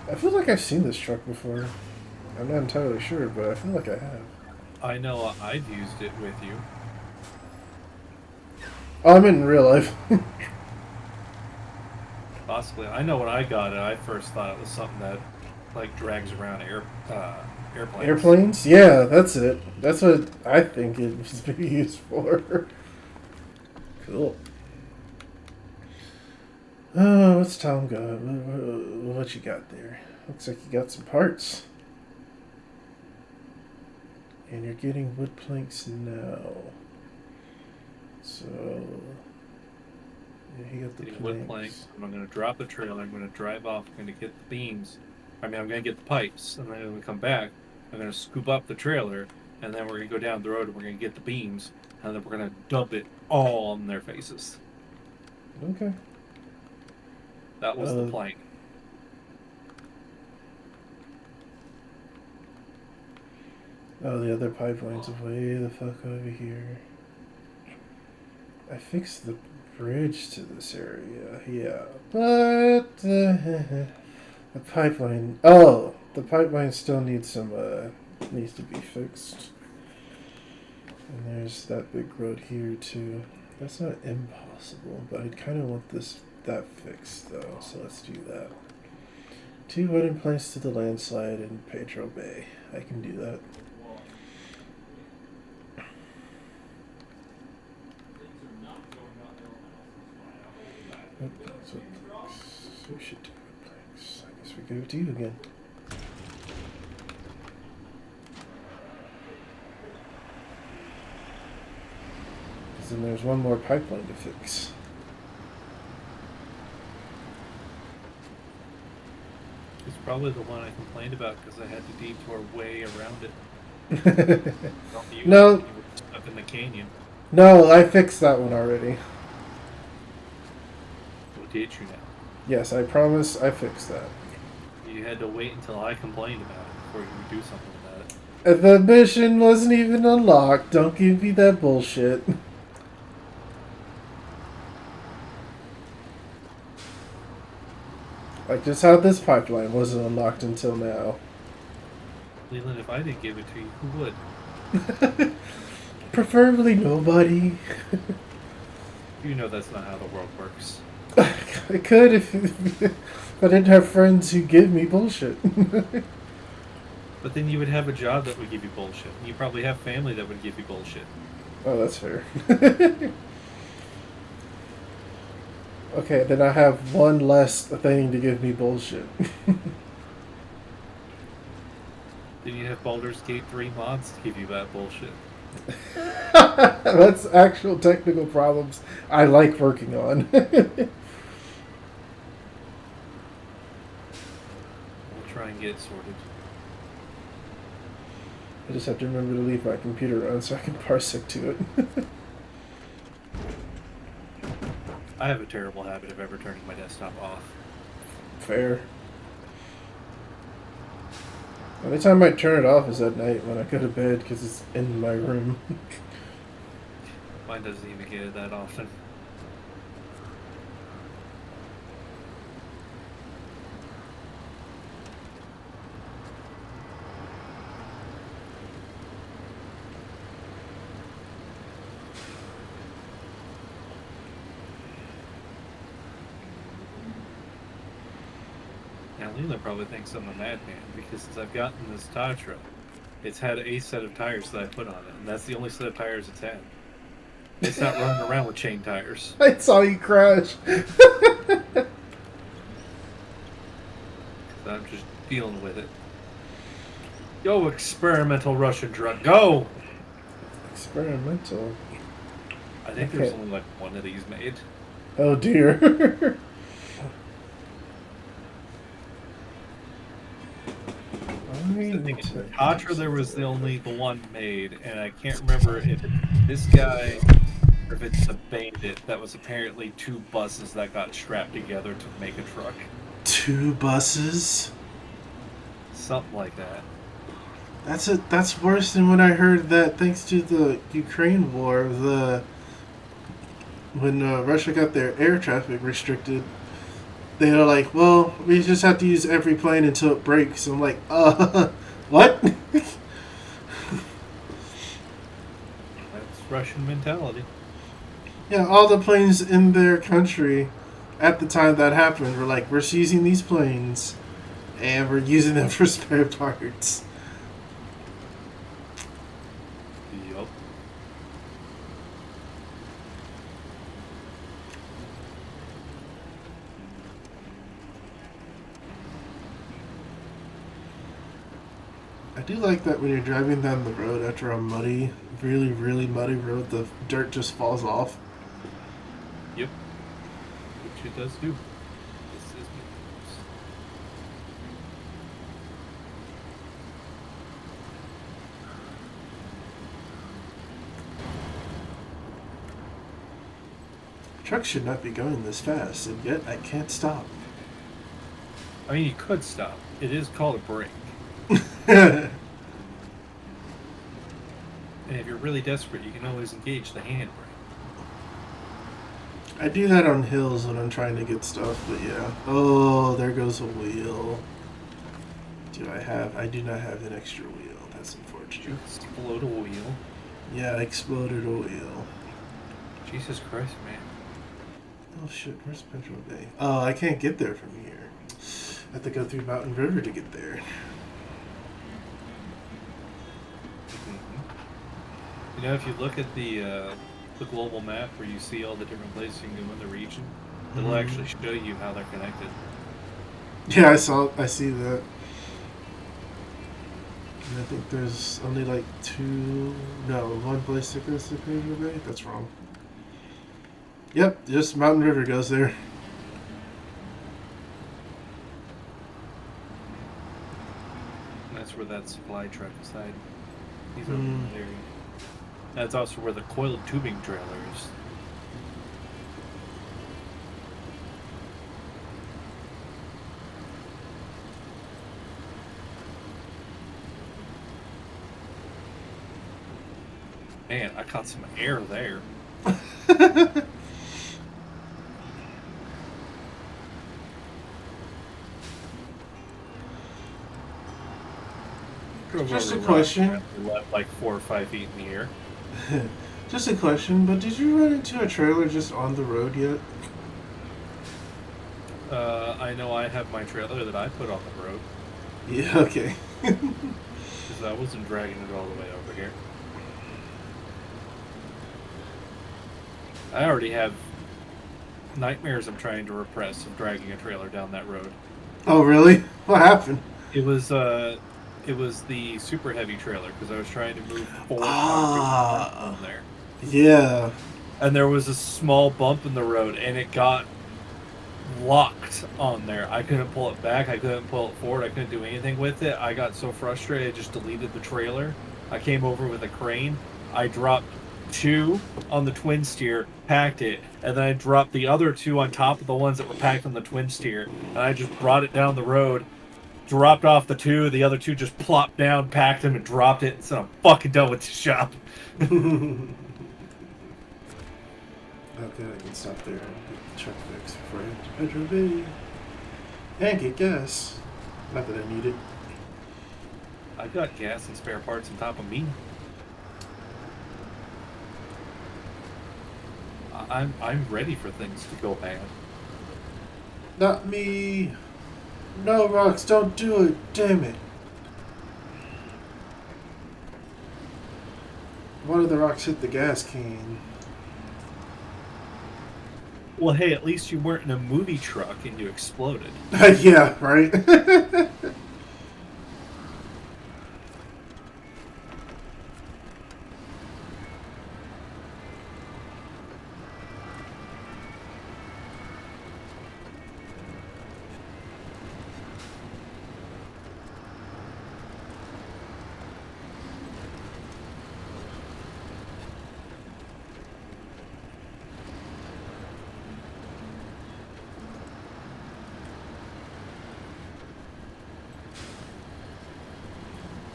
I feel like I've seen this truck before. I'm not entirely sure, but I feel like I have. I know I've used it with you. Oh, I'm in real life. Possibly. I know when I got it, I first thought it was something that like drags around airplanes. Airplanes? Yeah, that's it. That's what I think it was being used for. Cool. Oh, what's Tom got? What you got there? Looks like you got some parts. And you're getting wood planks now. So, yeah, he got the Getting wood planks. planks. I'm going to drop the trailer. I'm going to drive off. I'm going to get the beams. I mean, I'm going to get the pipes, and then when we come back, I'm going to scoop up the trailer, and then we're going to go down the road and we're going to get the beams, and then we're going to dump it all on their faces. Okay. That was the Uh, plan. oh, the other pipeline's way the fuck over here. I fixed the bridge to this area, yeah. But the pipeline. Oh, the pipeline still needs some. Needs to be fixed. And there's that big road here too. That's not impossible, but I kind of want that fixed though. So let's do that. 2 wooden planks to the landslide in Pedro Bay. I can do that. So we should do planks. I guess we go to you again. Because then there's one more pipeline to fix. It's probably the one I complained about because I had to detour way around it. No. You were stuck in the canyon. No, I fixed that one already. Well, did you now? Yes, I promise I fixed that. You had to wait until I complained about it before you would do something about it. The mission wasn't even unlocked. Don't give me that bullshit. Like just how this pipeline wasn't unlocked until now. Leland, if I didn't give it to you, who would? Preferably nobody. You know that's not how the world works. I could if I didn't have friends who give me bullshit. But then you would have a job that would give you bullshit. And you probably have family that would give you bullshit. Oh, that's fair. Okay, then I have one less thing to give me bullshit. Then you have Baldur's Gate 3 mods to give you that bullshit. That's actual technical problems I like working on. We'll try and get it sorted. I just have to remember to leave my computer on so I can parsec to it. I have a terrible habit of ever turning my desktop off. Fair. The only time I turn it off is at night when I go to bed because it's in my room. Mine doesn't even get it that often. Now, Leland probably thinks I'm a madman because since I've gotten this Tatra, it's had a set of tires that I put on it, and that's the only set of tires it's had. It's not running around with chain tires. I saw you crash. I'm just dealing with it. Yo, experimental Russian truck, go! Experimental. I think there's only like one of these made. Oh dear. The thing is, Tatra, there was the one made, and I can't remember if it's this guy or if it's the Bandit that was apparently 2 buses that got strapped together to make a truck. 2 buses? Something like that. That's worse than when I heard that thanks to the Ukraine war, when Russia got their air traffic restricted, they were like, well, we just have to use every plane until it breaks. I'm like, what? That's Russian mentality. Yeah, all the planes in their country at the time that happened were like, we're seizing these planes and we're using them for spare parts. Yup. I do like that when you're driving down the road after a muddy, really, really muddy road, the dirt just falls off. Yep. Which it does do. This is news. Trucks should not be going this fast, and yet I can't stop. I mean, you could stop. It is called a brake. Yeah, And if you're really desperate, you can always engage the handbrake. I do that on hills when I'm trying to get stuff, but yeah. Oh, there goes a wheel. Do I have? I do not have an extra wheel. That's Did you unfortunate. explode a wheel? Yeah, I exploded a wheel. Jesus Christ, man. Oh shit, where's Pedro Bay? Oh, I can't get there from here. I have to go through Mountain River to get there. You know, if you look at the global map where you see all the different places you can go in the region, it'll Mm-hmm. actually show you how they're connected. Yeah, I see that. And I think there's only like two, no, one place that goes to Pedro Bay. That's wrong. Yep, just Mountain River goes there. And that's where that supply truck is hiding. He's over Hmm. in that area. That's also where the coiled tubing trailer is. Man, I caught some air there. Drove Just over a a rock and question. actually left like 4 or 5 feet in the air. Just a question, but did you run into a trailer just on the road yet? I know I have my trailer that I put on the road Yeah, okay. because I wasn't dragging it all the way over here. I already have nightmares I'm trying to repress of dragging a trailer down that road. Oh, really? What happened? It was uh it was the super heavy trailer because I was trying to move 4 concrete cars Ah, down there. yeah. And there was a small bump in the road and it got locked on there. I couldn't pull it back, I couldn't pull it forward, I couldn't do anything with it. I got so frustrated I just deleted the trailer. I came over with a crane. I dropped two on the twin steer, packed it, and then I dropped the other two on top of the ones that were packed on the twin steer. And I just brought it down the road, dropped off the two, the other two just plopped down, packed them, and dropped it, and said, I'm fucking done with the shop. Okay, I can stop there and get the truck fixed before I head to Pedro Bay. And get gas. Not that I need it. I got gas and spare parts on top of me. I'm ready for things to go bad. Not me. No, Rocks, don't do it. Damn it. One of the rocks hit the gas can. Well, hey, at least you weren't in a movie truck and you exploded. Yeah, right?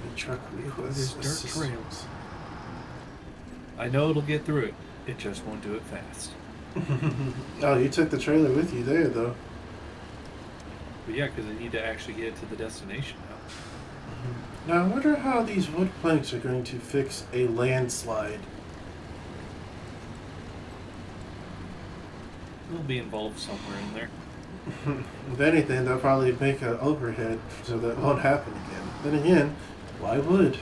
The truck There's requests dirt assistance. trails. I know it'll get through it. It just won't do it fast. Oh, you took the trailer with you there, though. But yeah, because I need to actually get it to the destination now. Now, I wonder how these wood planks are going to fix a landslide. It'll be involved somewhere in there. If anything, they'll probably make an overhead so that won't happen again. Then again, why would?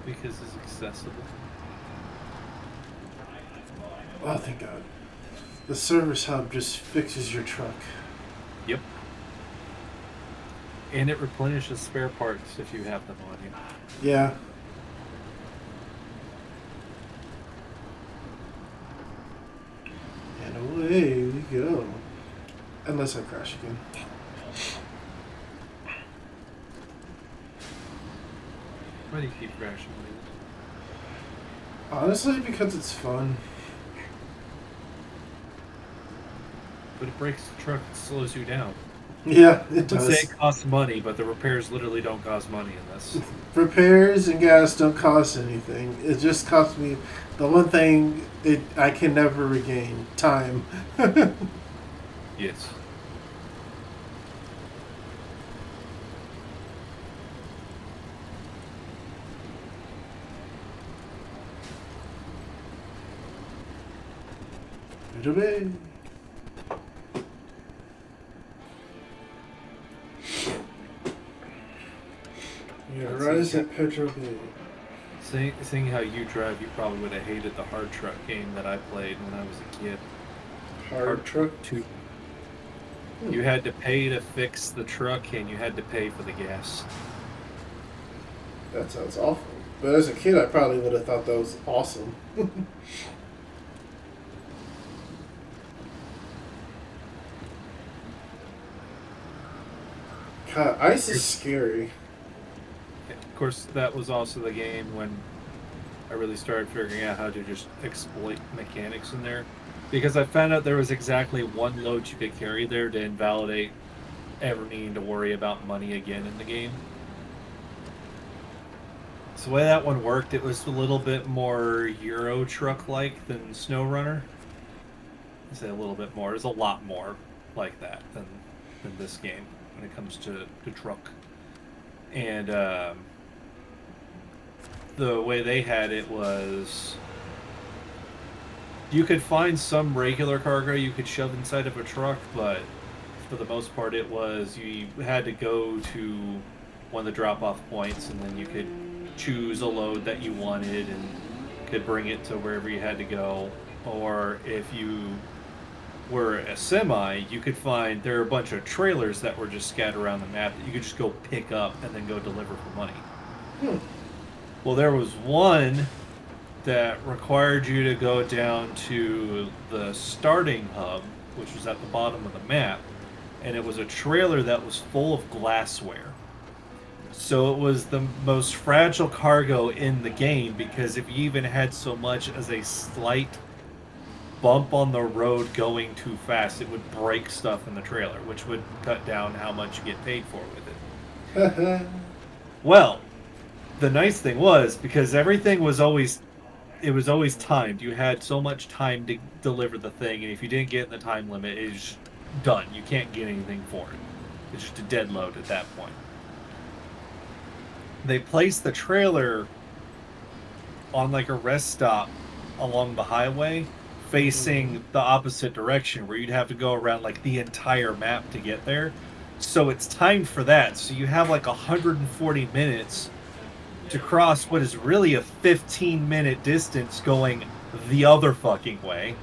Because it's accessible. Oh, thank God. The service hub just fixes your truck. Yep. And it replenishes spare parts if you have them on you. Yeah. And away we go. Unless I crash again. Why do you keep crashing with it? Honestly, because it's fun. But it breaks the truck and slows you down. Yeah, I it would say it does. costs money, but the repairs literally don't cost money in this. Repairs and gas don't cost anything. It just costs me the one thing it I can never regain time. Yes. It'll be. Yeah, Let's see. rise at Petro Bay. Seeing how you drive, you probably would have hated the hard truck game that I played when I was a kid. Hard Hard Truck truck. 2. Hmm, You had to pay to fix the truck, and you had to pay for the gas. that sounds awful. But as a kid, I probably would have thought that was awesome. God, ice is scary. Of course, that was also the game when I really started figuring out how to just exploit mechanics in there. Because I found out there was exactly one load you could carry there to invalidate ever needing to worry about money again in the game. So the way that one worked, it was a little bit more Euro truck like than Snowrunner. I say a little bit more. There's a lot more like that than this game when it comes to truck. And the way they had it was you could find some regular cargo you could shove inside of a truck, but for the most part, it was you had to go to one of the drop off points and then you could choose a load that you wanted and could bring it to wherever you had to go. Or if you were a semi, you could find there are a bunch of trailers that were just scattered around the map that you could just go pick up and then go deliver for money. Hmm. Well, there was one that required you to go down to the starting hub, which was at the bottom of the map, and it was a trailer that was full of glassware. So it was the most fragile cargo in the game because if you even had so much as a slight bump on the road going too fast, it would break stuff in the trailer, which would cut down how much you get paid for with it. Well, the nice thing was because everything was always it was always timed. You had so much time to deliver the thing, and if you didn't get in the time limit, it's done. You can't get anything for it. It's just a dead load at that point. They placed the trailer on like a rest stop along the highway, Mhm. facing the opposite direction, where you'd have to go around like the entire map to get there. So it's timed for that. So you have like 140 minutes to cross what is really a 15-minute distance going the other fucking way.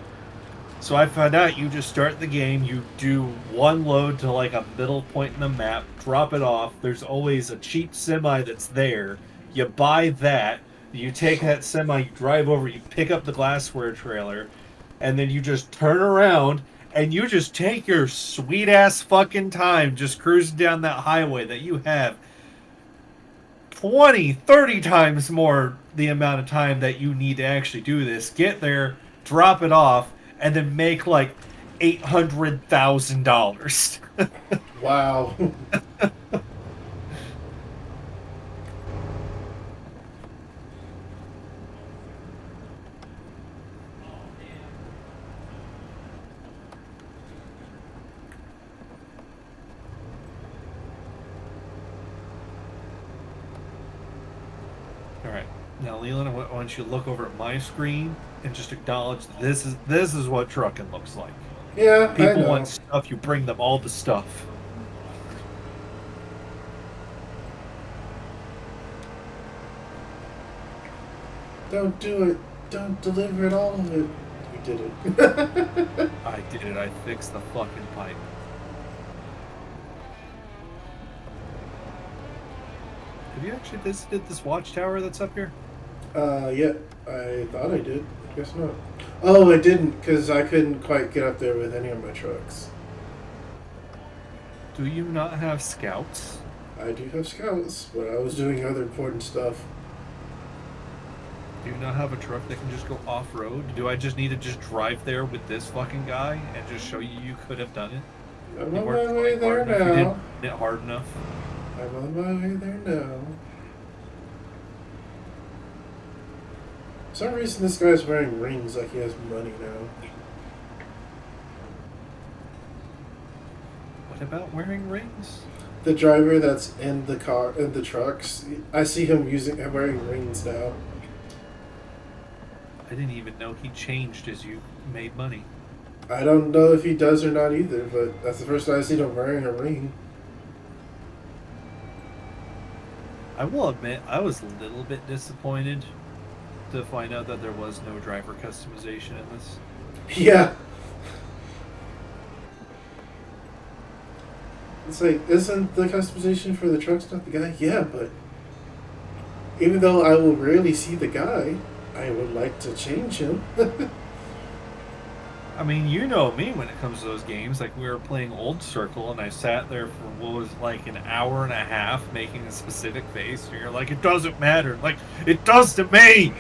So I found out you just start the game, you do one load to like a middle point in the map, drop it off. There's always a cheap semi that's there. You buy that, you take that semi, you drive over, you pick up the glassware trailer, and then you just turn around and you just take your sweet ass fucking time just cruising down that highway that you have 20, 30 times more the amount of time that you need to actually do this. Get there, drop it off, and then make like $800,000. Wow. All right. Now, Leland, I want you to look over at my screen and just acknowledge this is what trucking looks like. Yeah, I People want know. stuff, you bring them all the stuff. Don't do it. Don't deliver it all of it. We did it. I did it. I fixed the fucking pipe. Have you actually visited this watchtower that's up here? Yeah, I thought I did. Guess not. Oh, I didn't because I couldn't quite get up there with any of my trucks. Do you not have scouts? I do have scouts, but I was doing other important stuff. Do you not have a truck that can just go off-road? Do I just need to just drive there with this fucking guy and just show you you could have done it? I'm You on weren't my way trying hard there enough. You didn't now. hit it hard enough. I'm on my way there now. For some reason, this guy's wearing rings like he has money now. What about wearing rings? The driver that's in the car, in the trucks, I see him wearing rings now. I didn't even know he changed as you made money. I don't know if he does or not either, but that's the first time I see him wearing a ring. I will admit, I was a little bit disappointed to find out that there was no driver customization in this. Yeah. It's like, isn't the customization for the trucks not the guy? Yeah, but even though I will rarely see the guy, I would like to change him. I mean, you know me when it comes to those games. Like, we were playing Old Circle, and I sat there for what was like an hour and a half making a specific face, and you're like, it doesn't matter. Like, it does to me!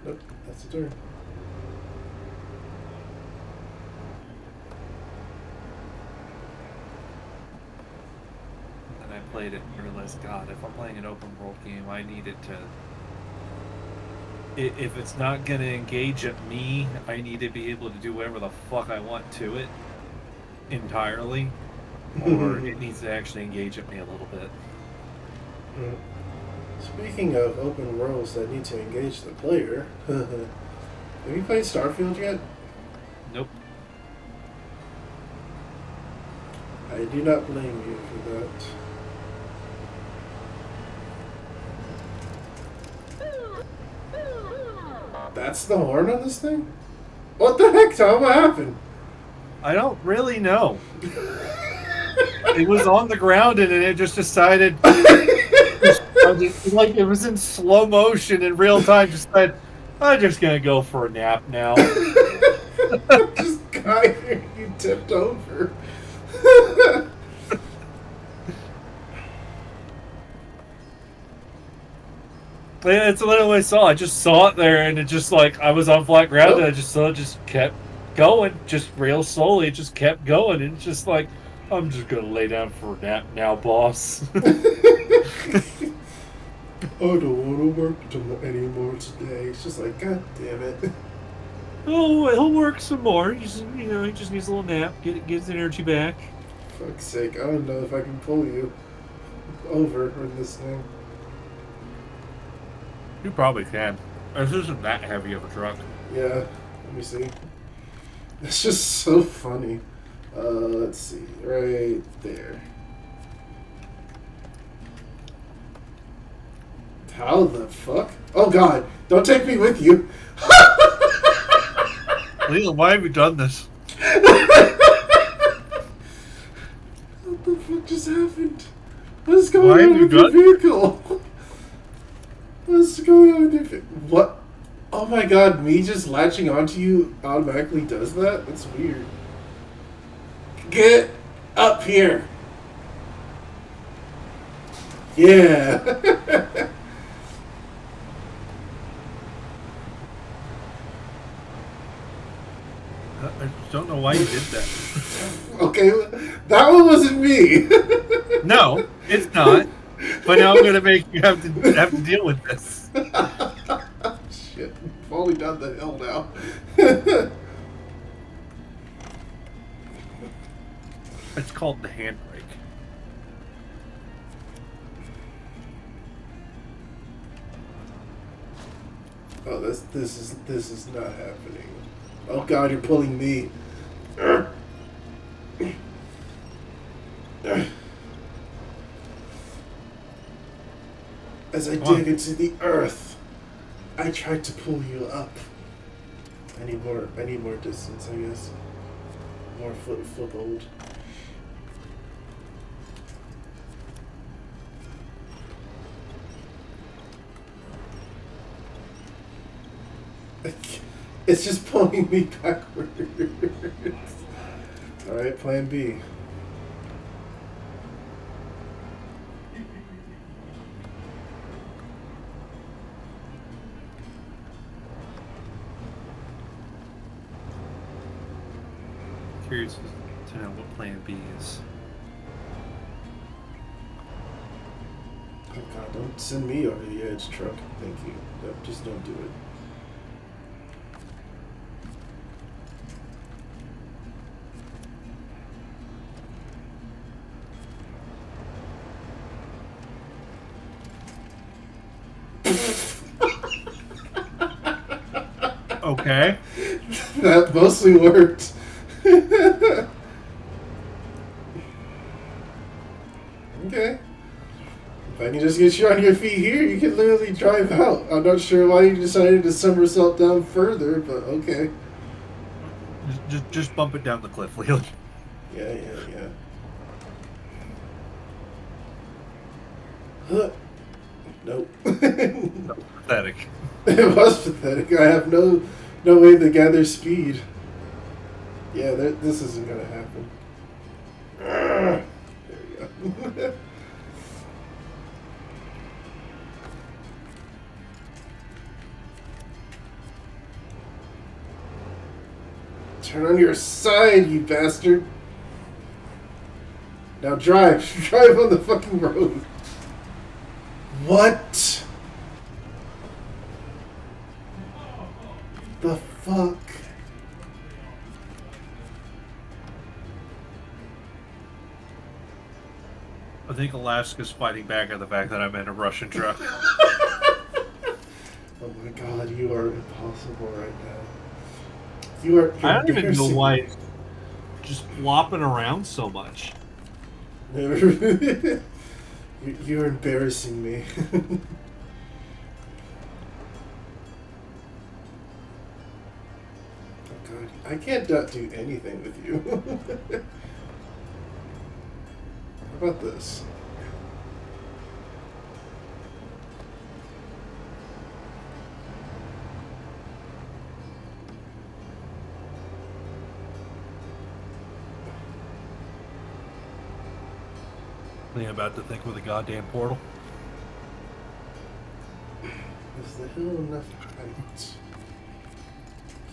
Nope, that's a turn. And then I played it and realized, God, if I'm playing an open world game, I need it to. If it's not going to engage at me, I need to be able to do whatever the fuck I want to it entirely, or it needs to actually engage at me a little bit. Speaking of open worlds that need to engage the player, have you played Starfield yet? Nope. I do not blame you for that. That's the horn on this thing? What the heck, Tom? What happened? I don't really know. It was on the ground and it just decided, like it was in slow motion in real time, just said, I'm just going to go for a nap now. Just got here, you tipped over. It's literally what I saw. I just saw it there and it just like, I was on flat ground and I just saw it just kept going, just real slowly. It just kept going. And it's just like, I'm just going to lay down for a nap now, boss. I don't want to work anymore today. It's just like, God damn it. Oh, he'll work some more. He just needs a little nap, get his energy back. Fuck's sake, I don't know if I can pull you over in this thing. You probably can. This isn't that heavy of a truck. Yeah, let me see. It's just so funny. Let's see, right there. How the fuck? Oh god, don't take me with you. Leland, why have you done this? What the fuck just happened? What is going on with your vehicle? What is going on with your vehicle? What? Oh my god, me just latching onto you automatically does that? That's weird. Get up here. Yeah. I don't know why you did that. Okay, that one wasn't me. No, it's not. But now I'm gonna make you have to deal with this. Shit, falling down the hill now. It's called the handbrake. Oh, this is not happening. Oh god, you're pulling me. As I dig into the earth, I tried to pull you up. I need more distance, I guess. More foothold. It's just pulling me backwards. Alright, plan B. curious to know what Plan B is. Oh God, don't send me over the edge, truck. Thank you. No, just don't do it. Okay. That mostly worked. Okay. If I can just get you on your feet here, you can literally drive out. I'm not sure why you decided to somersault down further, but okay. Just bump it down the cliff, Leland. Yeah, yeah, yeah. Huh. Nope. Pathetic. It was pathetic. I have no way to gather speed. Yeah, this isn't gonna happen. There we go. Turn on your side, you bastard. Now drive. Drive on the fucking road. What? The fuck? I think Alaska's fighting back at the fact that I'm in a Russian truck. Oh my God, you are impossible right now. You're I don't even know embarrassing why me. it's just flopping around so much. You're embarrassing me. Oh God, I can't not do anything with you. How about this? I'm about to think with a goddamn portal. Is the hill enough height?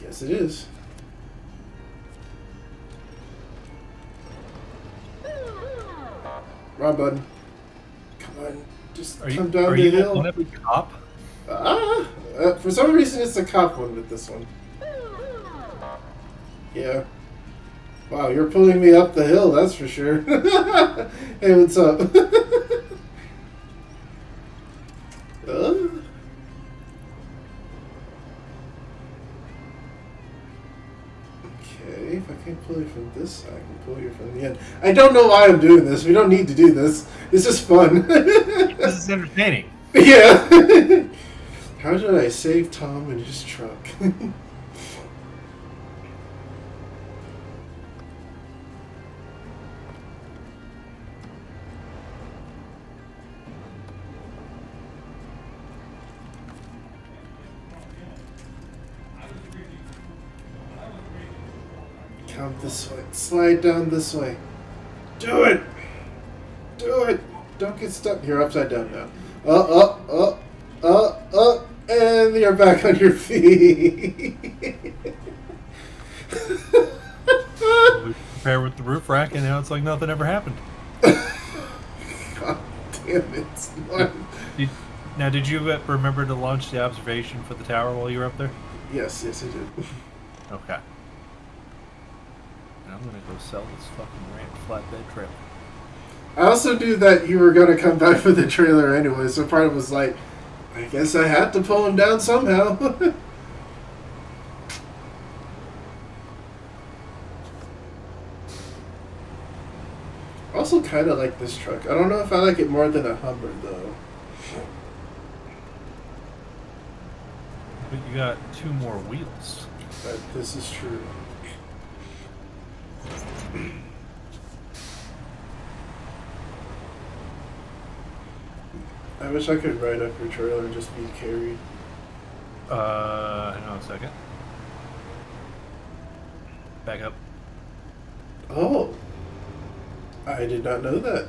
Yes, it is. Wrong button. Come on, just come down Are the you hill. one of the cop? For some reason it's a cop one with this one. Yeah. Wow, you're pulling me up the hill, that's for sure. Hey, what's up? Okay, if I can't pull you from this side, I can pull you from the end. I don't know why I'm doing this. We don't need to do this. It's just fun. This is entertaining. Yeah. How did I save Tom and his truck? Come this way. Slide down this way. Do it! Do it! Don't get stuck. You're upside down now. And you're back on your feet. We prepare with the roof rack, and now it's like nothing ever happened. God damn it. Did, now, did you remember to launch the observation for the tower while you were up there? Yes, I did. Okay. And I'm gonna go sell this fucking ramp flatbed trailer. I also knew that you were going to come back for the trailer anyway, so part of it was like, I guess I had to pull him down somehow. Also kind of like this truck. I don't know if I like it more than a Hummer, though. But you got 2 more wheels. But this is true. I wish I could ride up your trailer and just be carried. Hang on a second. Back up. Oh. I did not know that.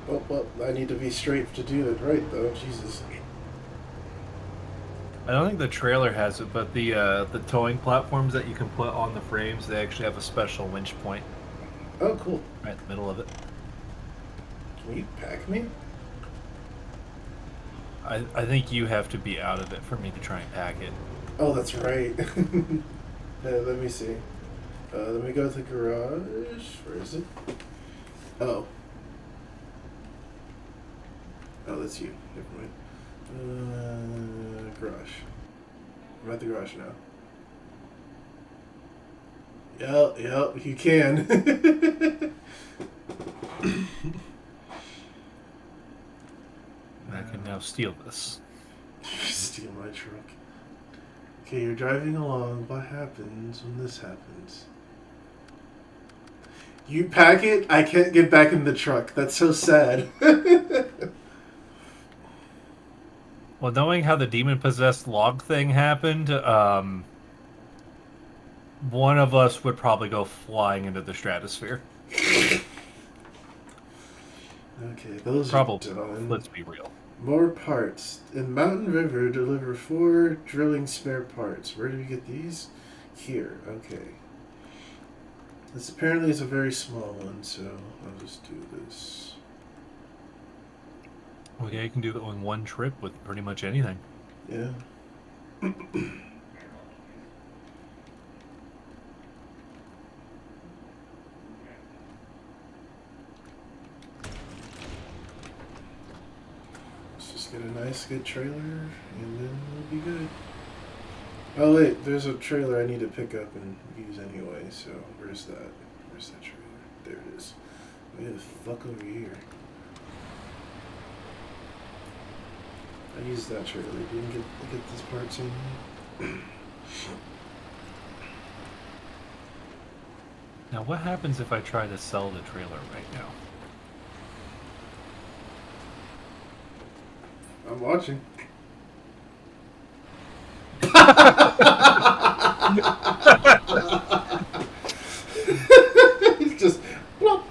Well, I need to be straight to do it right, though. Jesus. I don't think the trailer has it, but the towing platforms that you can put on the frames, they actually have a special winch point Oh, cool. right in the middle of it. Can you pack me? I think you have to be out of it for me to try and pack it. Oh, that's right. Let me see. Let me go to the garage. Where is it? Oh. Oh, that's you. Never mind. Garage. I'm at the garage now. Yep, you can. And I can now steal this. Steal my truck. Okay, you're driving along. What happens when this happens? You pack it, I can't get back in the truck. That's so sad. Well, knowing how the demon possessed log thing happened, one of us would probably go flying into the stratosphere. Okay, those are Probably. done. Let's be real. More parts. In Mountain River, deliver 4 drilling spare parts. Where do we get these? Here, okay. This apparently is a very small one, so I'll just do this. Well, yeah, you can do that in one trip with pretty much anything. Yeah. Let's just get a nice, good trailer, and then we'll be good. Oh wait, there's a trailer I need to pick up and use anyway, so where's that? Where's that trailer? There it is. Way the fuck over here. I used that trailer. Didn't get these parts in. Now, what happens if I try to sell the trailer right now? I'm watching. It's just plop.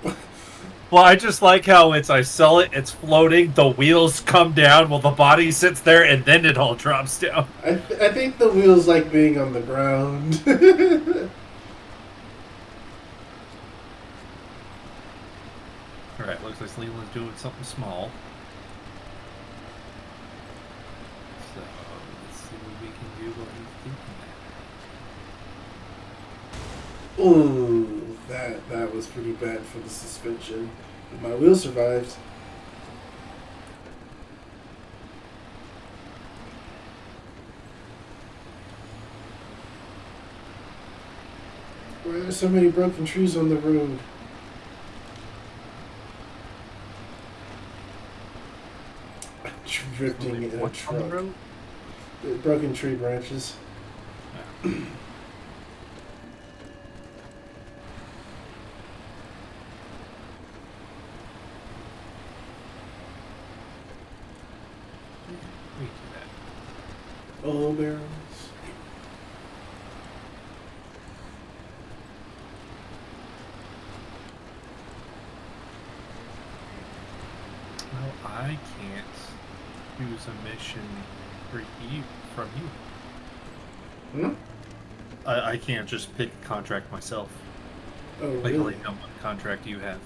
Well, I just like how I sell it, it's floating, the wheels come down while the body sits there, and then it all drops down. I think the wheels like being on the ground. Alright, looks like Leland's doing something small. So, let's see what we can do while he's thinking that. Ooh, that was pretty bad for the suspension. But my wheel survived. Why are there so many broken trees on the road? Drifting in a What's on the truck. road? Broken tree branches. Yeah. We can do that. Oil barrels. Well, I can't use a mission for you from you. Hmm? I can't just pick a contract myself. Oh, I can only really? know what contract you have.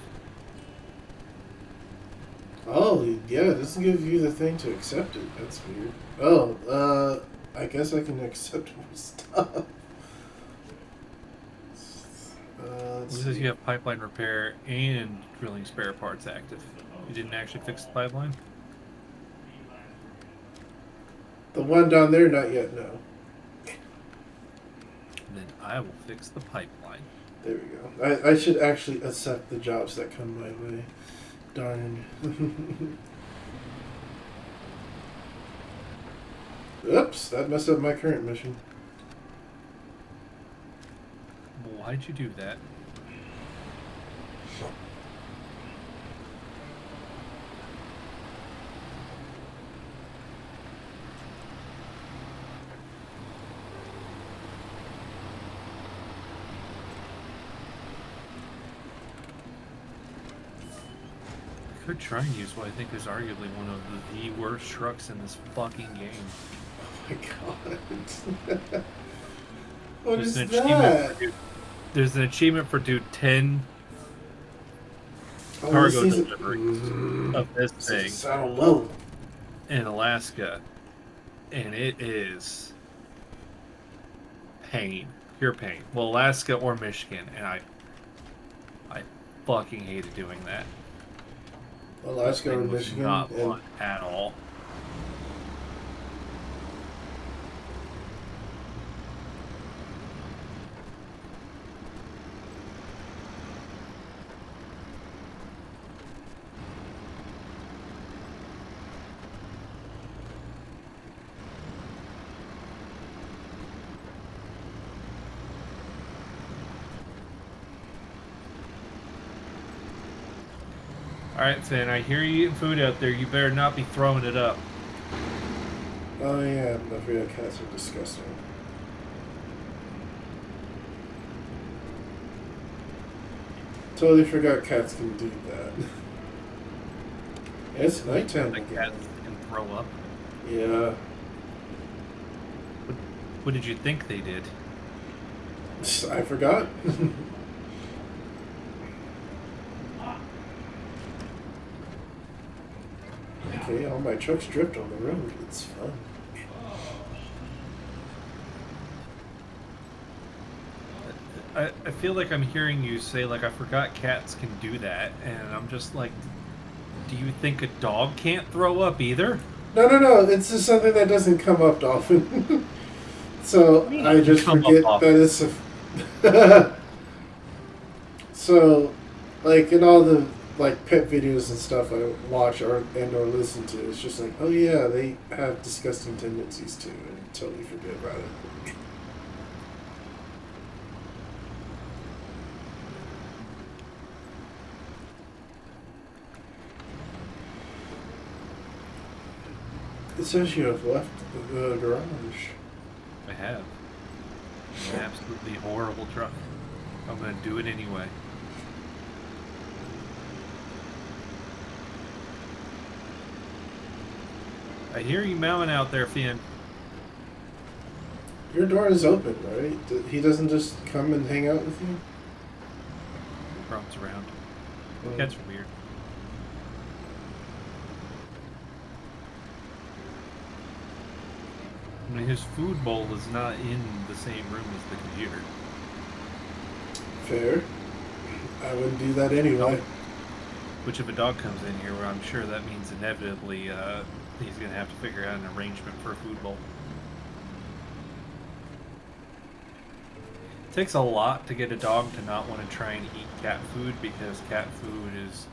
Oh, yeah, it doesn't give you the thing to accept it. That's weird. Oh, I guess I can accept more stuff. It says you have pipeline repair and drilling spare parts active. You didn't actually fix the pipeline? The one down there, not yet, no. Then I will fix the pipeline. There we go. I should actually accept the jobs that come my way. Darn. Oops, that messed up my current mission. Why'd you do that? Could try and use what I think is arguably one of the worst trucks in this fucking game. Oh my god. What There's is an achievement that? for there's an achievement for do 10 Oh, this cargo season. deliveries of this This doesn't thing sound low. in Alaska, and it is pain, pure pain. Well, Alaska or Michigan, and I fucking hated doing that. This Alaska or thing was Michigan, not and fun at all. All right, Finn, I hear you eating food out there. You better not be throwing it up. oh yeah, I forgot cats are disgusting. Totally forgot cats can do that. It's nighttime Like again. cats can throw up. Yeah, What, what did you think they did? I forgot. Okay, all my trucks drift on the road. It's fun. I feel like I'm hearing you say like I forgot cats can do that, and I'm just like, do you think a dog can't throw up either? No, no, no. It's just something that doesn't come up often. So I mean, it I can just come up forget that often. it's a. So, like in all the like pet videos and stuff I watch or listen to, it's just like, oh yeah, they have disgusting tendencies too, and totally forget about it. It says you have left the garage. I have an absolutely horrible truck. I'm gonna do it anyway. I hear you mowing out there, Finn. Your door is open, right? He doesn't just come and hang out with you. Roams around. Mm. Cats are weird. I mean, his food bowl is not in the same room as the computer. Fair. I wouldn't do that anyway. Which, if a dog comes in here, well, I'm sure that means inevitably he's going to have to figure out an arrangement for a food bowl. It takes a lot to get a dog to not want to try and eat cat food because cat food is.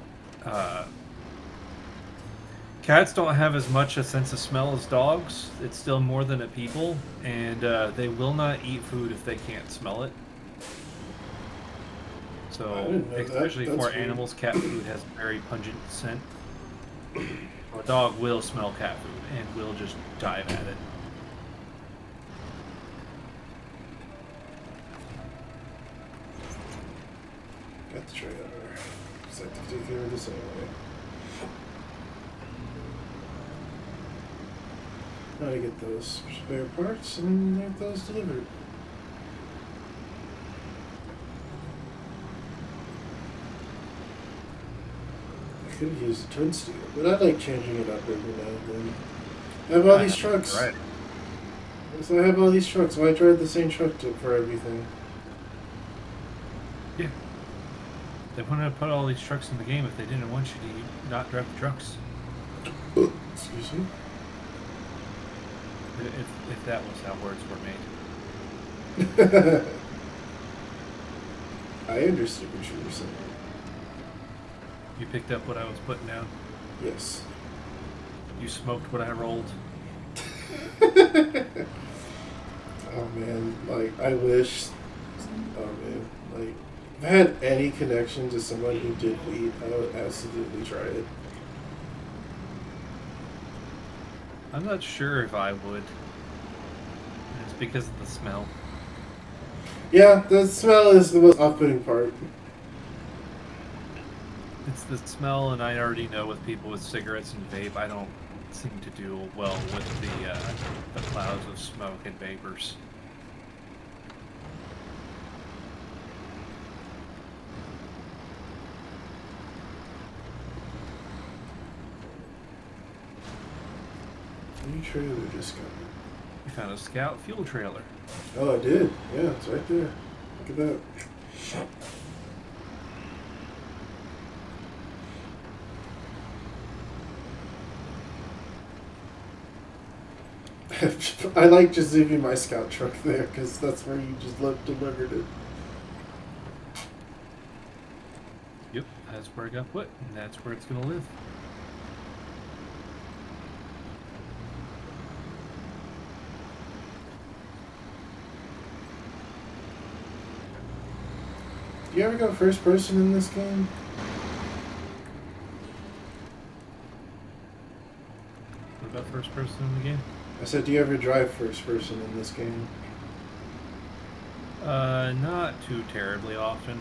Cats don't have as much a sense of smell as dogs. It's still more than a people, and they will not eat food if they can't smell it. I So, didn't know that. especially That's for weird. animals, cat food has a very pungent scent. A dog will smell cat food and will just dive at it. Got the trailer. Because I have to take care of this anyway. Now to get those spare parts and have those delivered. I could have used a twin steel, but I like changing it up every now and then. I have all these trucks. Right. So I have all these trucks. Why drive the same truck for everything? Yeah. They wouldn't have put all these trucks in the game if they didn't want you to not drive the trucks. Excuse me? If that was how words were made. I understood what you were saying. You picked up what I was putting down. Yes. You smoked what I rolled. Oh man, like I wish. Oh man, like if I had any connection to someone who did weed, I would absolutely try it. I'm not sure if I would. And it's because of the smell. Yeah, the smell is the most off-putting part. It's the smell, and I already know with people with cigarettes and vape, I don't seem to do well with the clouds of smoke and vapors. New trailer discovered. You found a scout fuel trailer. Oh, I did. Yeah, it's right there. Look at that. I like just leaving my scout truck there because that's where you just delivered it. Yep, that's where it got put, and that's where it's gonna live. Do you ever go first person in this game? What about first person in the game? I said, do you ever drive first person in this game? Not too terribly often.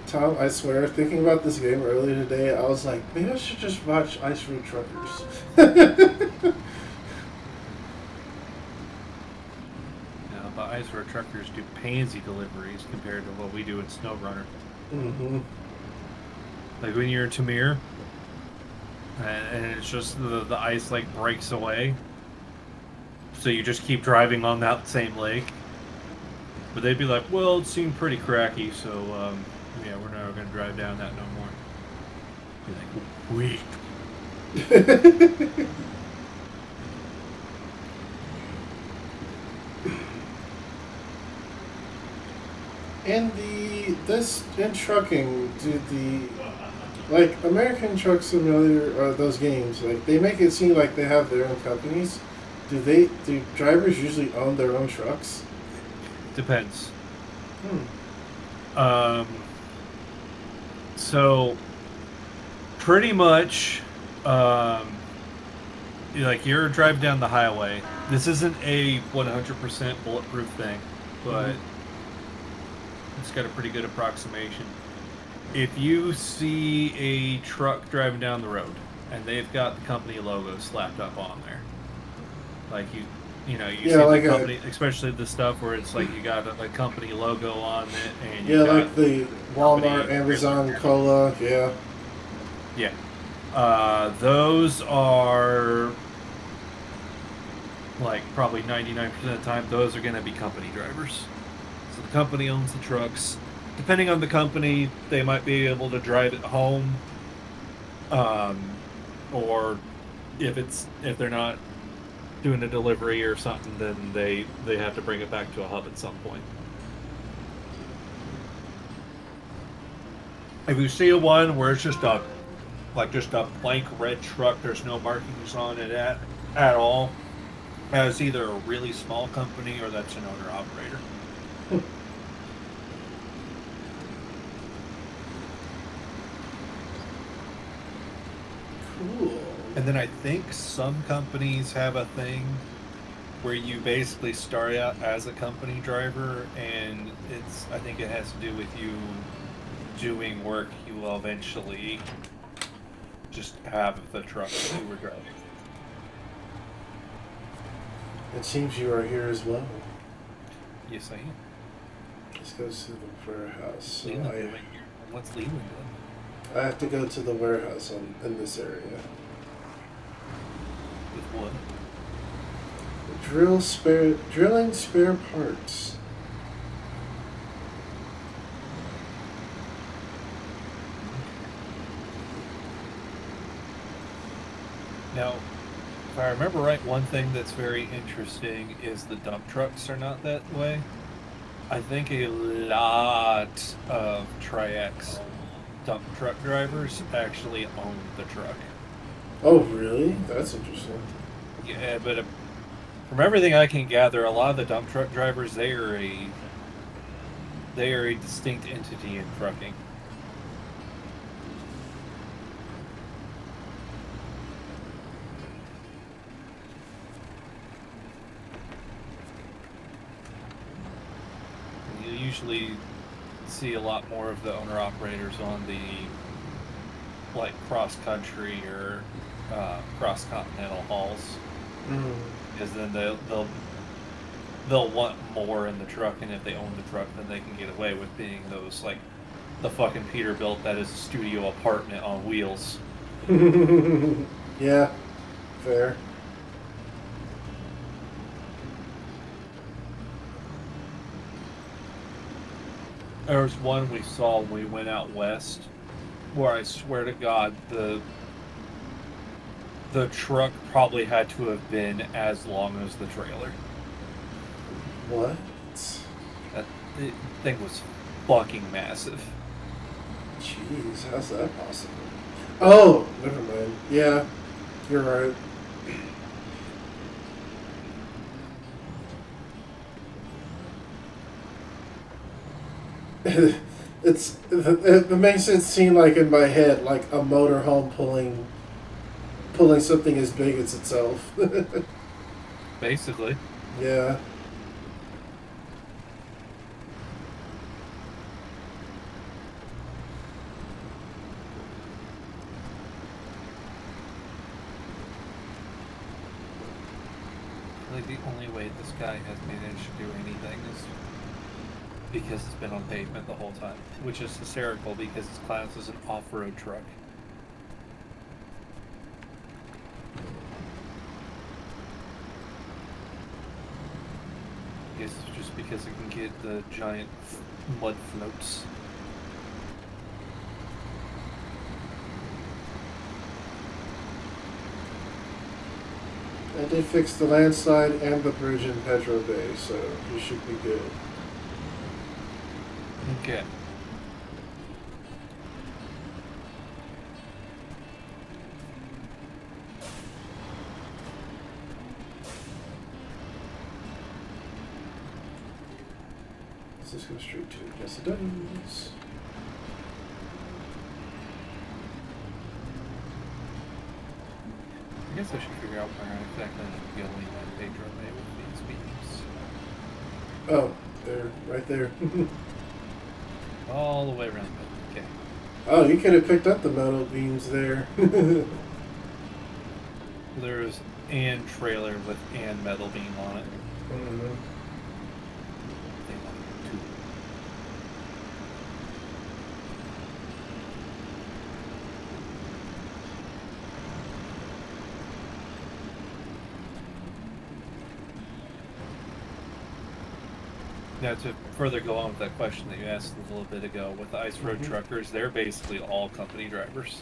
Tom, I swear, thinking about this game earlier today, I was like, maybe I should just watch Ice Road Truckers. Now, the Ice Road Truckers do pansy deliveries compared to what we do in Snowrunner. Mm-hmm. Like when you're in Tamir, and it's just the ice like breaks away, so you just keep driving on that same lake. But they'd be like, well, it seemed pretty cracky, so yeah, we're never going to drive down that no more. Be like, wait. And in trucking, like American Truck Simulator, those games, like they make it seem like they have their own companies. Do drivers usually own their own trucks? Depends. So pretty much, like you're driving down the highway. This isn't a 100% bulletproof thing, but it's got a pretty good approximation. If you see a truck driving down the road and they've got the company logo slapped up on there, like you see like the company, especially the stuff where it's like you got a company logo on it, and you got like the Walmart, Amazon, Cola, yeah. Those are like probably 99% of the time. Those are going to be company drivers. So the company owns the trucks. Depending on the company, they might be able to drive it home, or if they're not doing a delivery or something, then they have to bring it back to a hub at some point. If you see one where it's just a blank red truck, there's no markings on it at all, that's either a really small company or that's an owner operator. Cool. And then I think some companies have a thing where you basically start out as a company driver, and I think it has to do with you doing work you will eventually just have the truck that you were driving. It seems you are here as well. Yes, I am. Let's go to the warehouse. So What's Leland doing? I have to go to the warehouse in this area. With what? Drilling spare parts. Now, if I remember right, one thing that's very interesting is the dump trucks are not that way. I think a lot of Tri-X dump truck drivers actually own the truck. Oh, really? That's interesting. Yeah, but from everything I can gather, a lot of the dump truck drivers, they are a distinct entity in trucking. usually see a lot more of the owner operators on the like cross country or cross continental hauls, Mm. because then they'll want more in the truck, and if they own the truck, then they can get away with being those like the fucking Peterbilt that is a studio apartment on wheels. Yeah, fair. There was one we saw when we went out west, where I swear to God, the truck probably had to have been as long as the trailer. What? That thing was fucking massive. Jeez, how's that possible? Oh, never mind. Yeah, you're right. It makes it seem like in my head like a motorhome pulling something as big as itself. Basically, Yeah. like the only way this guy has managed to do anything is because it's been on pavement the whole time, which is hysterical because his class is an off-road truck. I guess it's just because it can get the giant mud floats. I did fix the landslide and the bridge in Pedro Bay, so you should be good. Okay. Does this go straight to it? Yes, it does. I guess I should figure out where exactly I'm going at Pedro Bay with these beams. Oh, there, right there. All the way around. Okay. Oh, you could have picked up the metal beams there. There's and trailer with and metal beam on it. Mhm. They want two. Now, to further go on with that question that you asked a little bit ago, with the ice road Mhm. truckers, they're basically all company drivers.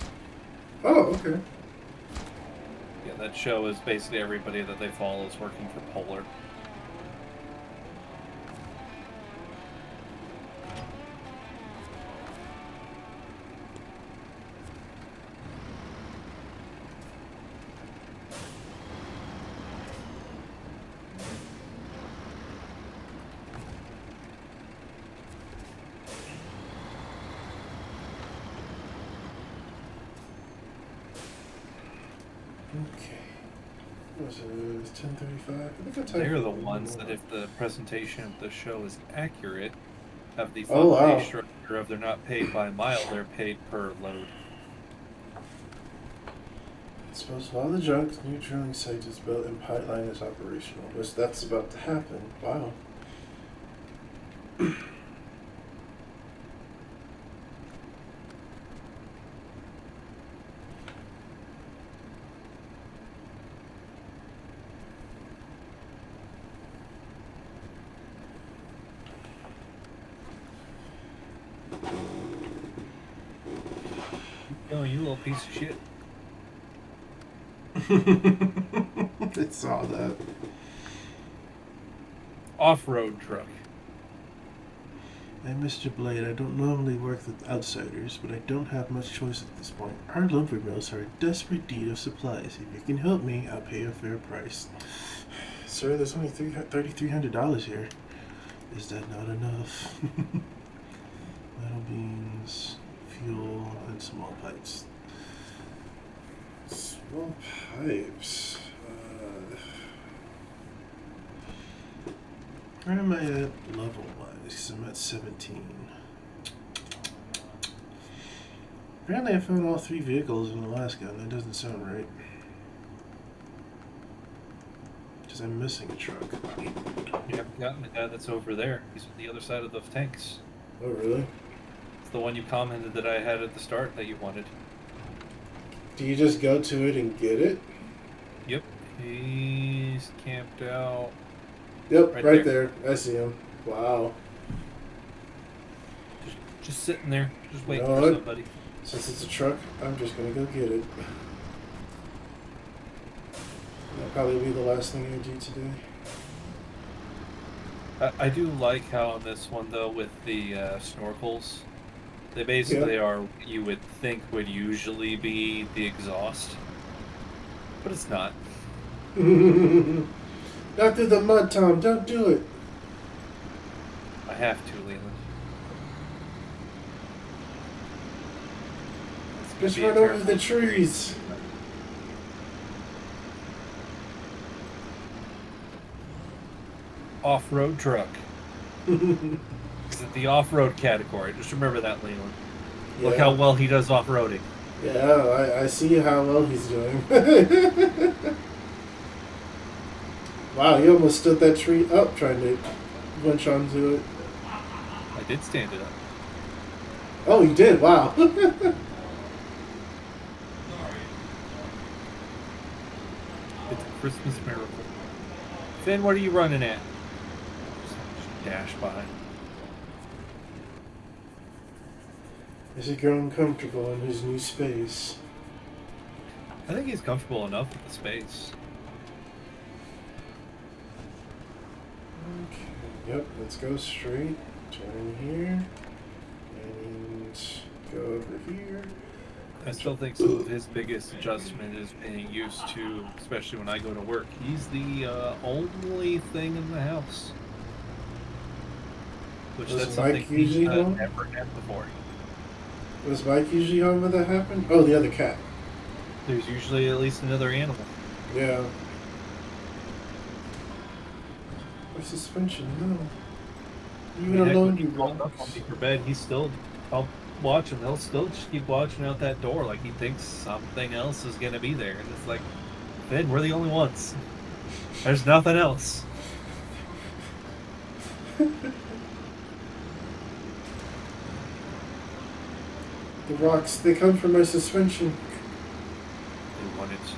Oh, okay. Yeah, that show is basically everybody that they follow is working for Polar. Okay. What was it? It was 10:35. I think I typed They're it the in ones that, more. if the presentation of the show is accurate, have the Oh fun pay wow. structure of they're not paid by mile, they're paid per load. Dispose of all the junk. New drilling site is built and pipeline is operational. Which that's about to happen. Wow. Oh, you little piece of shit. I saw that. Off-road truck. Hey, Mr. Blade, I don't normally work with outsiders, but I don't have much choice at this point. Our lumber mills are in desperate need of supplies. If you can help me, I'll pay a fair price. Sir, there's only $3,300 here. Is that not enough? Metal beams, fuel, and small pipes. Small pipes. Where am I at level wise? Because I'm at 17. Apparently I found all 3 vehicles in Alaska, and that doesn't sound right. Because I'm missing a truck. You haven't gotten the guy that's over there. He's on the other side of the tanks. Oh, really? It's the one you commented that I had at the start that you wanted. Do you just go to it and get it? Yep. He's camped out. Yep, right there. there. I see him. Wow. Just sitting there, just waiting You know for what? somebody. Since it's a truck, I'm just gonna go get it. That'll probably be the last thing I do today. I do like how on this one though with the snorkels, they basically are what you would think would usually be the exhaust, but it's not. Not through the mud, Tom. Don't do it. I have to, Leland. Just run over the trees. Off-road truck. It's in the off-road category. Just remember that, Leland. Yeah. Look how well he does off-roading. Yeah, I see how well he's doing. Wow, you almost stood that tree up trying to winch onto it. I did stand it up. Oh, you did? Wow. It's a Christmas miracle. Finn, what are you running at? Just dash by. Is he growing comfortable in his new space? I think he's comfortable enough with the space. Okay. Yep, let's go straight. Turn here. And go over here. I still think some of his biggest adjustment is being used to, especially when I go to work. He's the only thing in the house. Which that's something he's never had before. Was Mike usually home when that happened? Oh, the other cat. There's usually at least another animal. Yeah. My suspension, no. Even alone, you rolled up on me for bed. He's still, I'll watch him. He'll still just keep watching out that door like he thinks something else is gonna be there. And it's like, Finn, we're the only ones. There's nothing else. The rocks, they come from my suspension. They want it.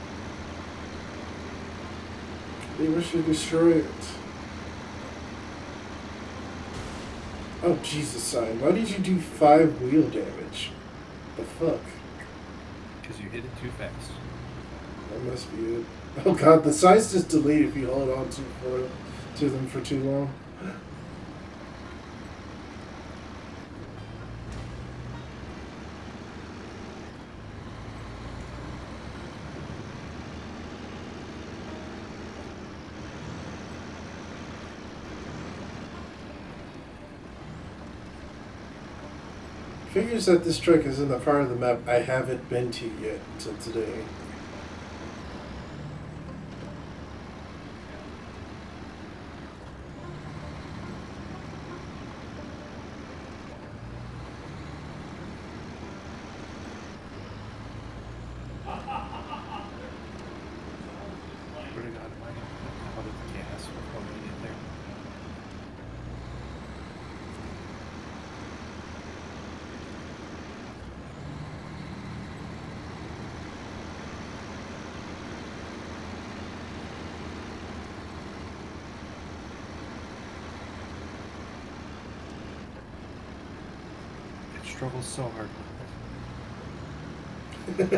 They wish to destroy it. Oh, Jesus, Simon. Why did you do 5 wheel damage? The fuck? Because you hit it too fast. That must be it. Oh god, the sides just delete if you hold on to them for too long. Figures that this truck is in the part of the map I haven't been to yet until today. Struggles so hard with it.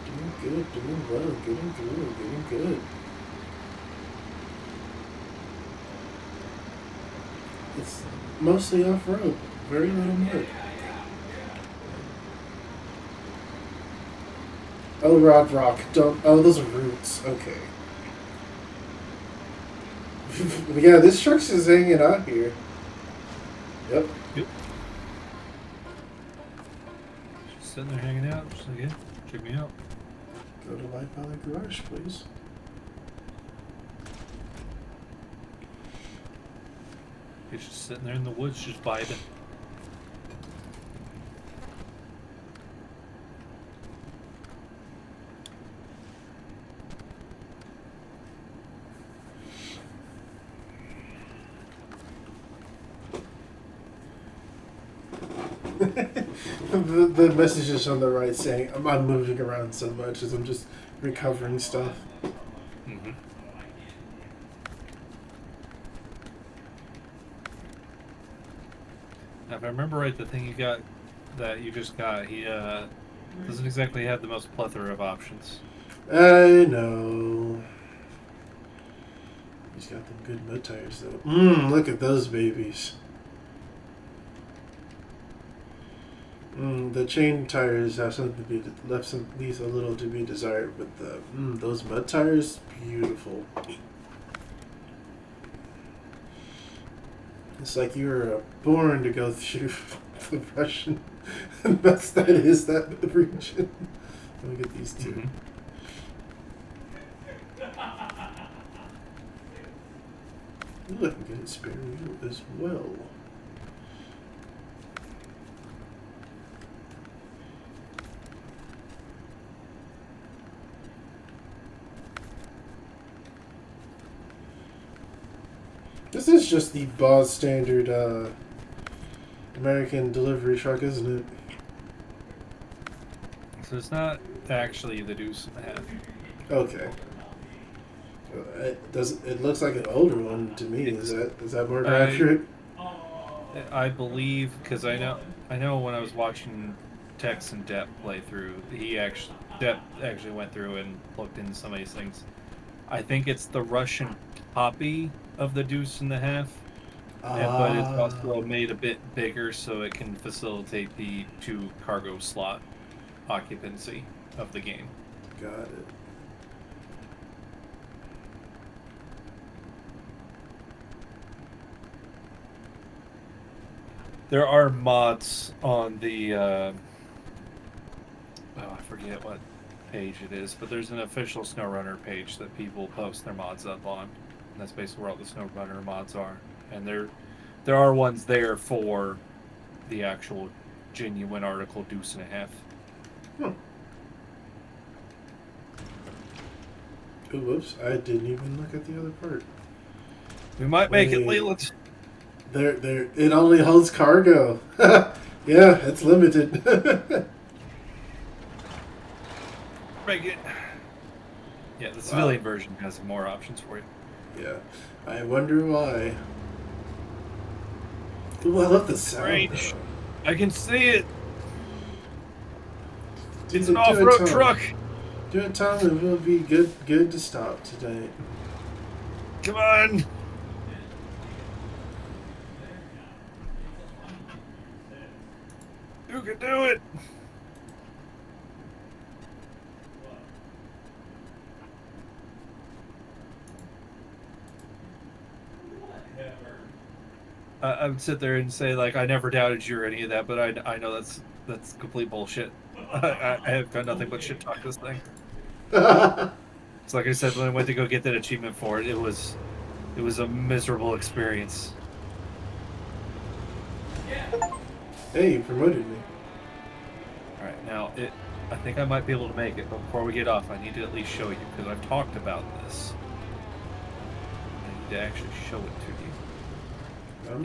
Doing good, doing well, getting through, getting good. It's mostly off-road, very little mud. Oh, Rod Rock. Don't. Oh, those are roots. Okay. Yeah, this truck's just hanging out here. Yep. just sitting there hanging out. Just like, yeah, check me out. Go to Light Valley Garage, please. He's just sitting there in the woods, just vibing. The message is on the right saying, I'm not moving around so much as I'm just recovering stuff. Mm-hmm. Now, if I remember right, the thing you just got, he doesn't exactly have the most plethora of options. I know. He's got them good mud tires though. Look at those babies. The chain tires have something to be leaves a little to be desired, but those mud tires, beautiful. It's like you were born to go through the Russian. that is that region. Let me get these two. Mm-hmm. Ooh, I can get a spare wheel as well. This is just the Boss standard American delivery truck, isn't it? So it's not actually the Deuce and a Half. Okay. It looks like an older one to me. Is that more accurate? I believe, because I know when I was watching Tex and Depp play through, Depp actually went through and looked into some of these things. I think it's the Russian copy of the Deuce and a Half, but it's also made a bit bigger so it can facilitate the 2 cargo slot occupancy of the game. Got it. There are mods on the I forget what page it is, but there's an official Snowrunner page that people post their mods up on. And that's basically where all the Snowrunner mods are. And there are ones there for the actual genuine article Deuce and a Half. Oh, whoops! I didn't even look at the other part. We might make it, Leland. It only holds cargo. Yeah, it's limited. Make it. Yeah, the civilian version has more options for you. Yeah, I wonder why. Ooh, I love the sound. Range. I can see it. It's an off-road truck. Do it, Tom. It will be good to stop tonight. Come on. You can do it. I would sit there and say, like, I never doubted you or any of that, but I know that's complete bullshit. I have done nothing but shit talk this thing. It's like I said, when I went to go get that achievement for it, it was a miserable experience. Hey, you promoted me. Alright, now, I think I might be able to make it, but before we get off, I need to at least show you, because I've talked about this. I need to actually show it to you.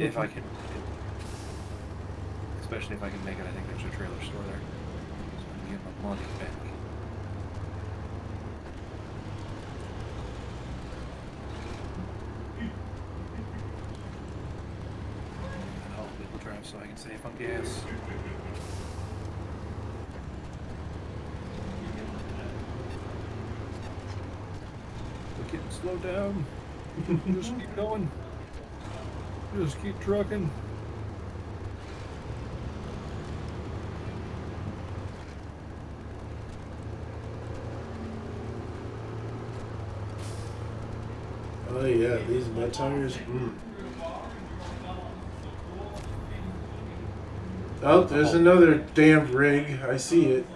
If I can. Especially if I can make it, I think there's a trailer store there. So I can get my money back. And I'll people drive so I can save on gas. We're getting slowed down. Just keep going. Just keep trucking. Oh yeah, these mud tires. Oh, with a there's hull. another damn rig. I see it.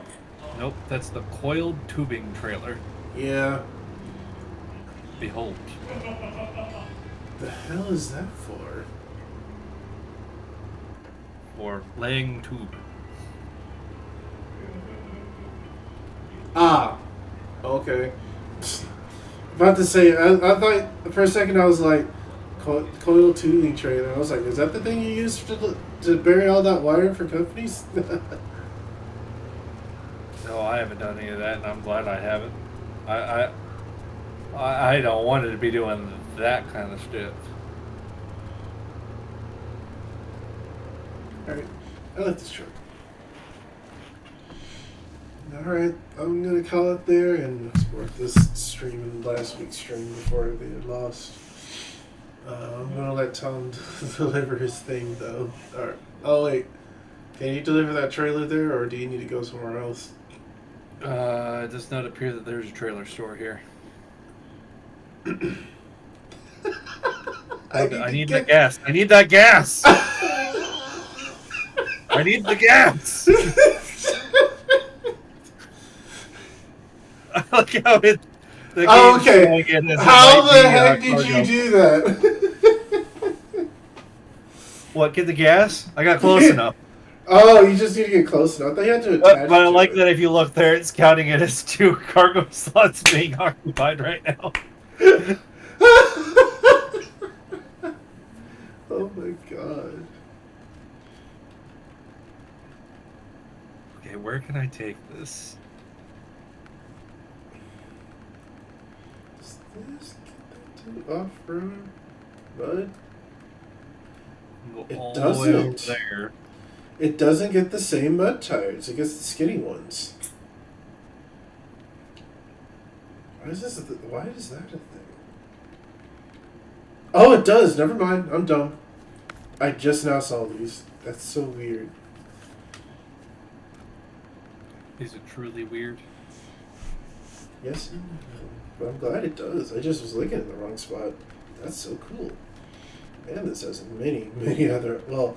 Nope, that's the coiled tubing trailer. Yeah. Behold. The hell is that for? For laying tube. Ah. Okay. About to say, I thought for a second I was like, coil tubing trailer. I was like, is that the thing you use to bury all that wire for companies? No, I haven't done any of that, and I'm glad I haven't. I I I don't want it to be doing that kind of stuff. Alright. I like this truck. Alright, I'm gonna call it there and export this stream and last week's stream before they get lost. I'm gonna let Tom deliver his thing though. Alright. Oh wait. Can you deliver that trailer there or do you need to go somewhere else? It does not appear that there's a trailer store here. I need I to need that get. gas. I need that gas. I need the gas. I like how the Oh, game's okay. showing it as it How might the be heck did you cargo. do that? What? Get the gas? I got close enough. Oh, you just need to get close enough. They had to attach But I to like it. that if you look there, it's counting it as 2 cargo slots being occupied right now. Oh my god. Okay, where can I take this? Does this get to off-road mud? Go It all the way over doesn't. there. It doesn't get the same mud tires. It gets the skinny ones. Why is this? Why is that a thing? Oh, it does. Never mind. I'm dumb. I just now saw these. That's so weird. Is it truly weird? Yes, but I'm glad it does. I just was looking in the wrong spot. That's so cool. And this has many, many other, well,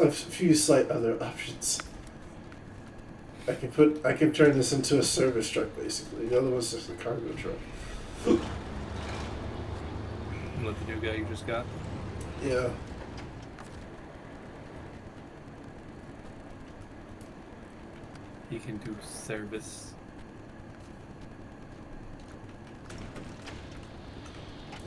a few slight other options. I can turn this into a service truck basically. The other one's just a cargo truck. What the new guy you just got? Yeah. He can do service.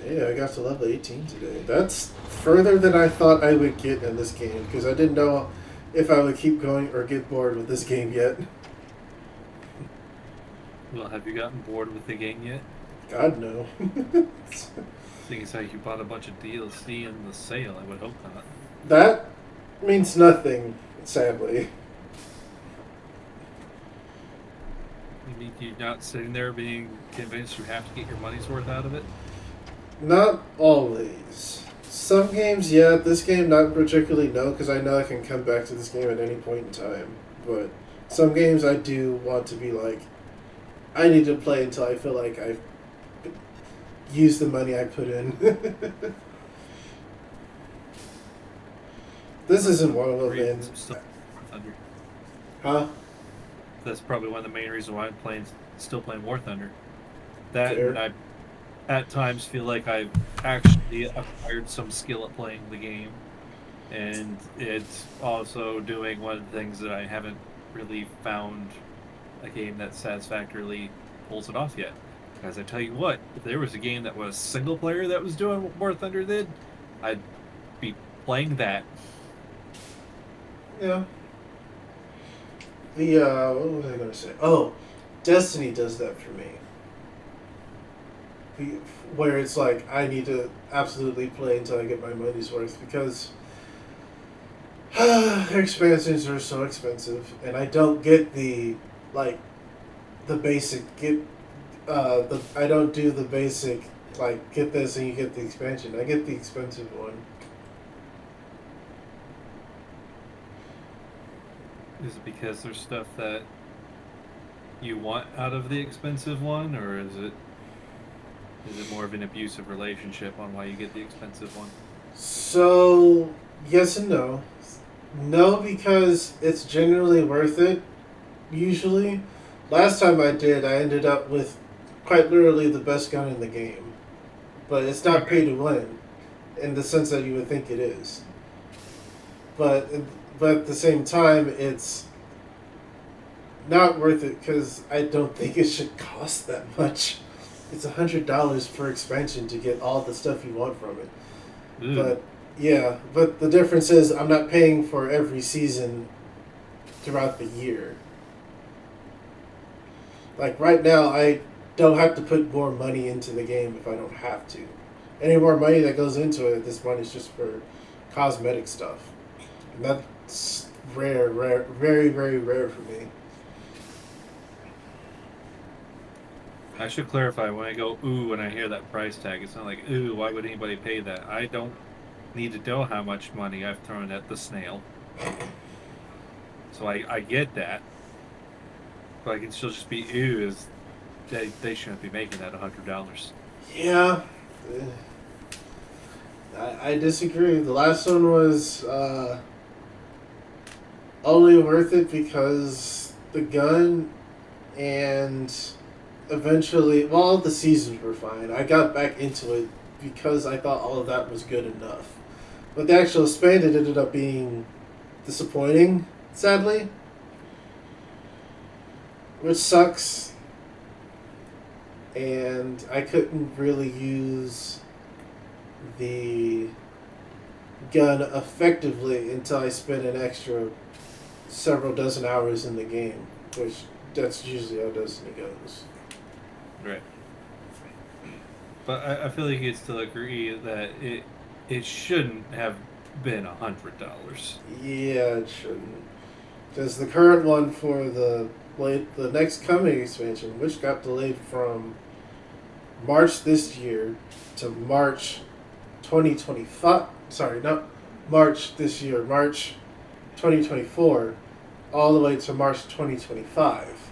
Yeah, I got to level 18 today. That's further than I thought I would get in this game because I didn't know if I would keep going or get bored with this game yet. Well, have you gotten bored with the game yet? God no. Seeing as how you bought a bunch of DLC in the sale, I would hope not. That means nothing, sadly. You mean you're not sitting there being convinced you have to get your money's worth out of it? Not always. Some games, yeah. This game, not particularly, no, because I know I can come back to this game at any point in time. But some games, I do want to be like, I need to play until I feel like I've used the money I put in. This isn't one of them, man. Thunder. Huh? That's probably one of the main reasons why I'm still playing War Thunder. That Fair. and I, at times, feel like I've actually acquired some skill at playing the game, and it's also doing one of the things that I haven't really found a game that satisfactorily pulls it off yet. Because I tell you what, if there was a game that was single player that was doing what War Thunder did, I'd be playing that. Yeah. What was I gonna say? Oh, Destiny does that for me. Where it's like, I need to absolutely play until I get my money's worth because expansions are so expensive, and I don't get like, the basic, I don't do the basic, like, get this and you get the expansion. I get the expensive one. Is it because there's stuff that you want out of the expensive one, or is it more of an abusive relationship on why you get the expensive one? So, yes and no. No, because it's generally worth it. Usually, last time I did, I ended up with quite literally the best gun in the game. But it's not Okay. pay to win in the sense that you would think it is. But but at the same time, it's not worth it because I don't think it should cost that much. It's $100 per expansion to get all the stuff you want from it. Ooh. But yeah, but the difference is I'm not paying for every season throughout the year. Like right now, I don't have to put more money into the game if I don't have to. Any more money that goes into it, this money is just for cosmetic stuff, and that's rare, very, very rare for me. I should clarify when I go ooh when I hear that price tag. It's not like ooh, why would anybody pay that? I don't need to know how much money I've thrown at the snail. So I get that, but I can still just be ooh is they shouldn't be making that $100. Yeah, I disagree. The last one was only worth it because the gun and eventually, well, the seasons were fine. I got back into it because I thought all of that was good enough. But the actual expanded ended up being disappointing, sadly, which sucks. And I couldn't really use the gun effectively until I spent an extra several dozen hours in the game, which that's usually how Destiny goes. Right. But I feel like you'd still agree that it shouldn't have been $100. Yeah, it shouldn't. Because the current one for the next coming expansion, which got delayed from March this year to March 2025. Sorry, not March this year, March 2024, all the way to March 2025.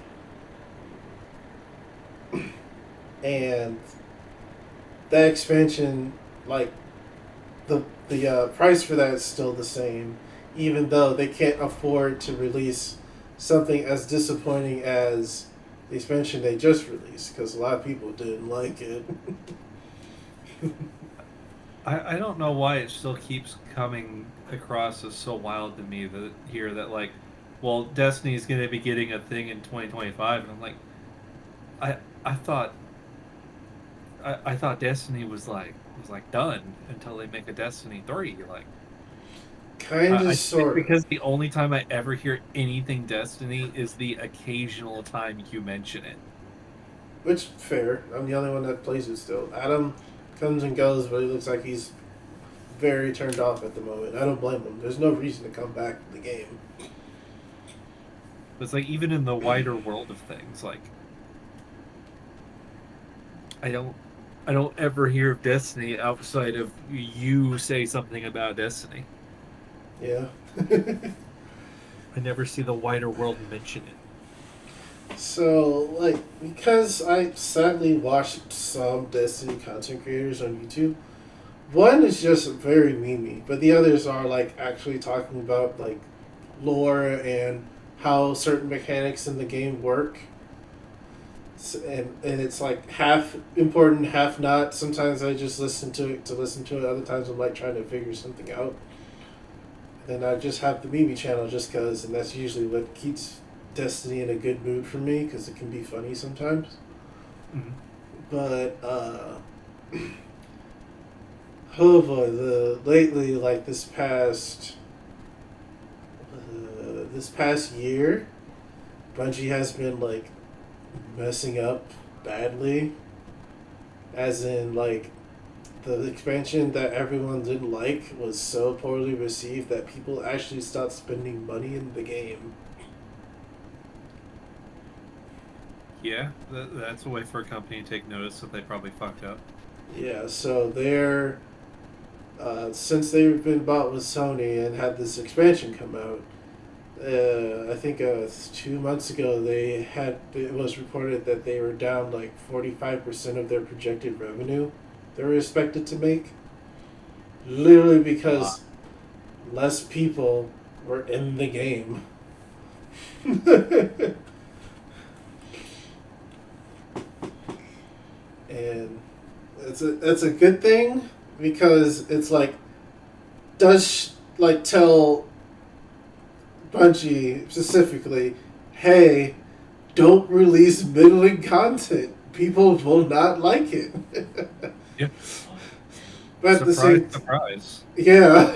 And that expansion, like the price for that is still the same, even though they can't afford to release something as disappointing as the expansion they just released because a lot of people didn't like it. I don't know why it still keeps coming across as so wild to me that here that like, well, Destiny's going to be getting a thing in 2025, and I'm like, I thought I thought Destiny was like done until they make a Destiny 3. Like, Kind of, I think it's sort of. because the only time I ever hear anything Destiny is the occasional time you mention it. Which, fair. I'm the only one that plays it still. Adam comes and goes, but he looks like he's very turned off at the moment. I don't blame him. There's no reason to come back to the game. But it's like even in the wider world of things, like I don't I don't ever hear of Destiny outside of you say something about Destiny. Yeah. I never see the wider world mention it. So, like, because I sadly watched some Destiny content creators on YouTube, one is just very memey, but the others are, like, actually talking about, like, lore and how certain mechanics in the game work. And it's like half important, half not. Sometimes I just listen to it to listen to it. Other times I'm like trying to figure something out. And I just have the Mimi channel just because, and that's usually what keeps Destiny in a good mood for me because it can be funny sometimes. Mhm. But oh boy, the lately like this past year, Bungie has been like messing up badly, as in like the expansion that everyone didn't like was so poorly received that people actually stopped spending money in the game. Yeah, that's a way for a company to take notice that they probably fucked up. Yeah, so they're since they've been bought with Sony and had this expansion come out, I think 2 months ago it was reported that they were down like 45% of their projected revenue they were expected to make, literally Wow. because less people We're in the game. And it's a good thing because it's like does like tell Bungie specifically, hey, don't release middling content. People will not like it. Yeah. But at the Surprise, same, surprise. yeah,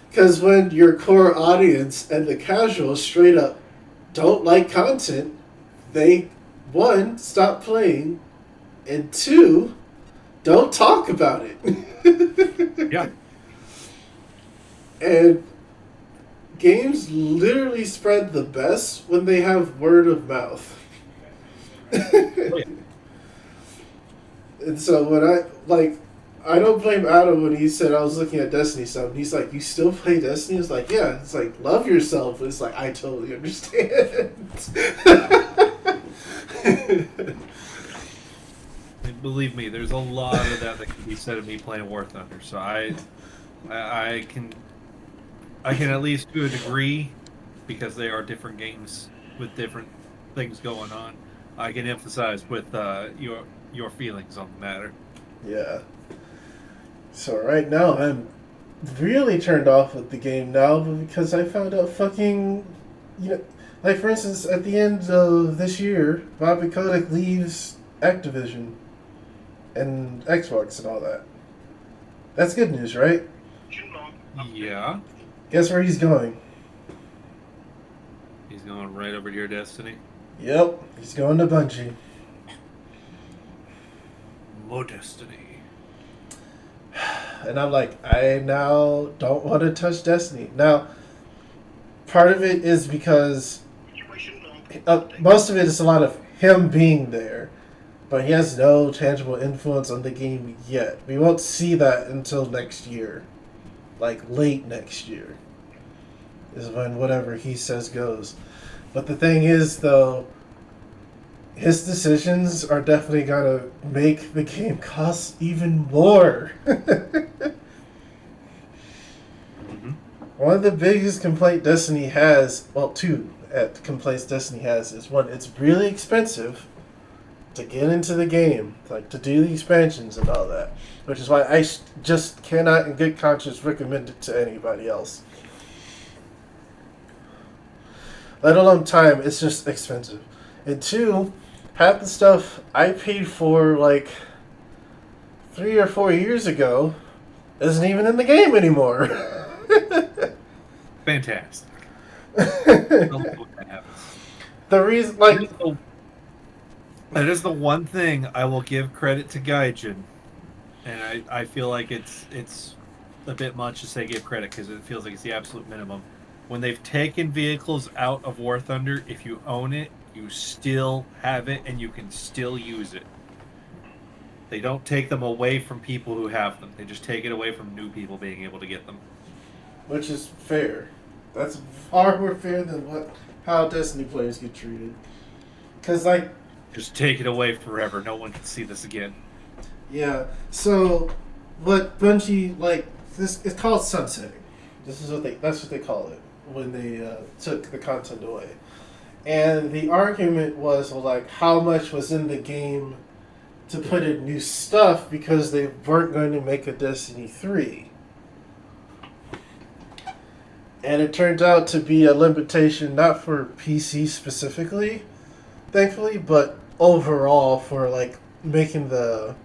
because when your core audience and the casuals straight up don't like content, they one stop playing, and two don't talk about Yeah. it. And games literally spread the best when they have word of mouth. Oh, yeah. And so when I don't blame Adam when he said I was looking at Destiny stuff. And he's like, "You still play Destiny?" It's like, "Yeah." It's like, "Love yourself." It's like, I totally understand. And believe me, there's a lot of that can be said of me playing War Thunder. So I I can at least to a degree, because they are different games with different things going on. I can emphasize with your feelings on the matter. Yeah. So right now I'm really turned off with the game now because I found out fucking, you know, like for instance at the end of this year, Bobby Kotick leaves Activision and Xbox and all that. That's good news, right? Yeah, Guess where he's going? he's going right over to your Destiny. Yep, he's going to Bungie. More Destiny. And I'm like, I now don't want to touch Destiny. Now, part of it is because most of it is a lot of him being there, but he has no tangible influence on the game yet. We won't see that until next year. Like late next year is when whatever he says goes. But the thing is, though, his decisions are definitely gonna make the game cost even more. Mm-hmm. One of the biggest complaint Destiny has, well, two complaints Destiny has is one, it's really expensive to get into the game, like to do the expansions and all that, which is why I just cannot, in good conscience, recommend it to anybody else. Let alone time, it's just expensive. And two, half the stuff I paid for like 3 or 4 years ago isn't even in the game anymore. Fantastic. I love when that happens. The reason, That like, is the, that is the one thing I will give credit to Gaijin, and I feel like it's a bit much to say give credit because it feels like it's the absolute minimum. When they've taken vehicles out of War Thunder, if you own it, you still have it and you can still use it. They don't take them away from people who have them. They just take it away from new people being able to get them. which is fair. That's far more fair than how Destiny players get treated. Cause like, Just take it away forever. No one can see this again. yeah. So, what Bungie like this? It's called sunsetting. That's what they call it when they took the content away. And the argument was, well, like, how much was in the game to put in new stuff because they weren't going to make a Destiny 3. And it turned out to be a limitation not for PC specifically, thankfully, but overall for like making the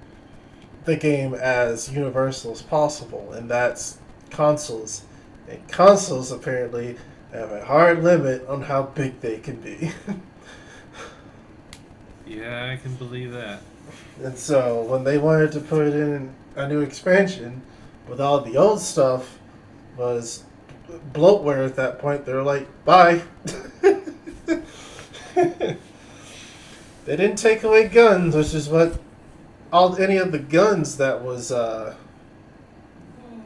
game as universal as possible, and that's consoles. And consoles apparently have a hard limit on how big they can be. Yeah, I can believe that. And so when they wanted to put in a new expansion with all the old stuff was bloatware at that point, they were like, bye. They didn't take away guns, which is what any of the guns that was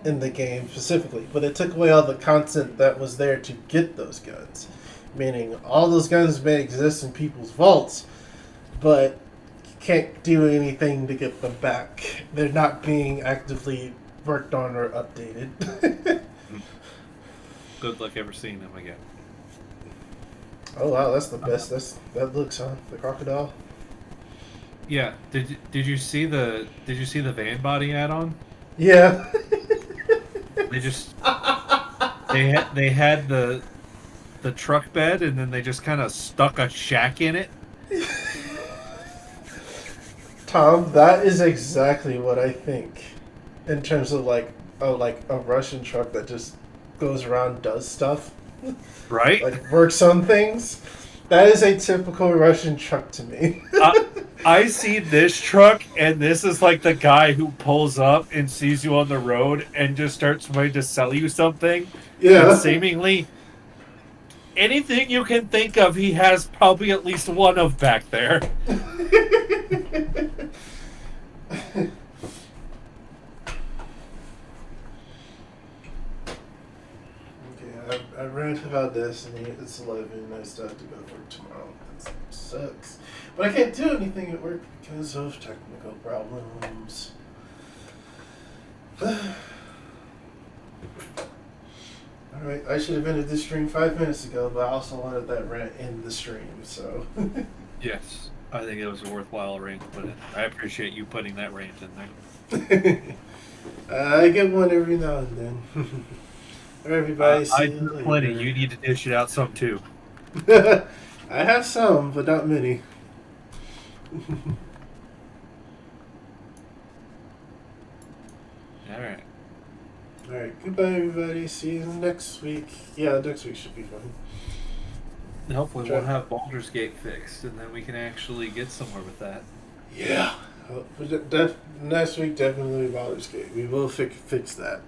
in the game specifically, but it took away all the content that was there to get those guns. Meaning all those guns may exist in people's vaults, but you can't do anything to get them back. They're not being actively worked on or updated. Good luck ever seeing them again. Oh wow, that's the Uh, best. That looks, huh? The crocodile. yeah. Did you see the van body add-on? Yeah. They just they had the truck bed and then they just kind of stuck a shack in it. Tom, that is exactly what I think. In terms of like a Russian truck that just goes around, does stuff, Right? like works on things. That is a typical Russian truck to me. I, I see this truck, and this is like the guy who pulls up and sees you on the road and just starts trying to sell you something. And Yeah. seemingly anything you can think of, he has probably at least one of back there. Okay, I read about this and it's 11. I still have to go to work tomorrow. That sucks. But I can't do anything at work because of technical problems. Alright, I should have ended this stream 5 minutes ago, but I also wanted that rant in the stream, so. Yes, I think it was a worthwhile rant to put in. I appreciate you putting that rant in there. I get one every now and then. Alright, everybody, I see you do plenty. later. You need to dish it out some too. I have some, but not many. All right. Alright, goodbye, everybody. See you next week. Yeah, next week should be fun. Hopefully, Try- we'll have Baldur's Gate fixed, and then we can actually get somewhere with that. Yeah. Next week, definitely Baldur's Gate. We will fix that.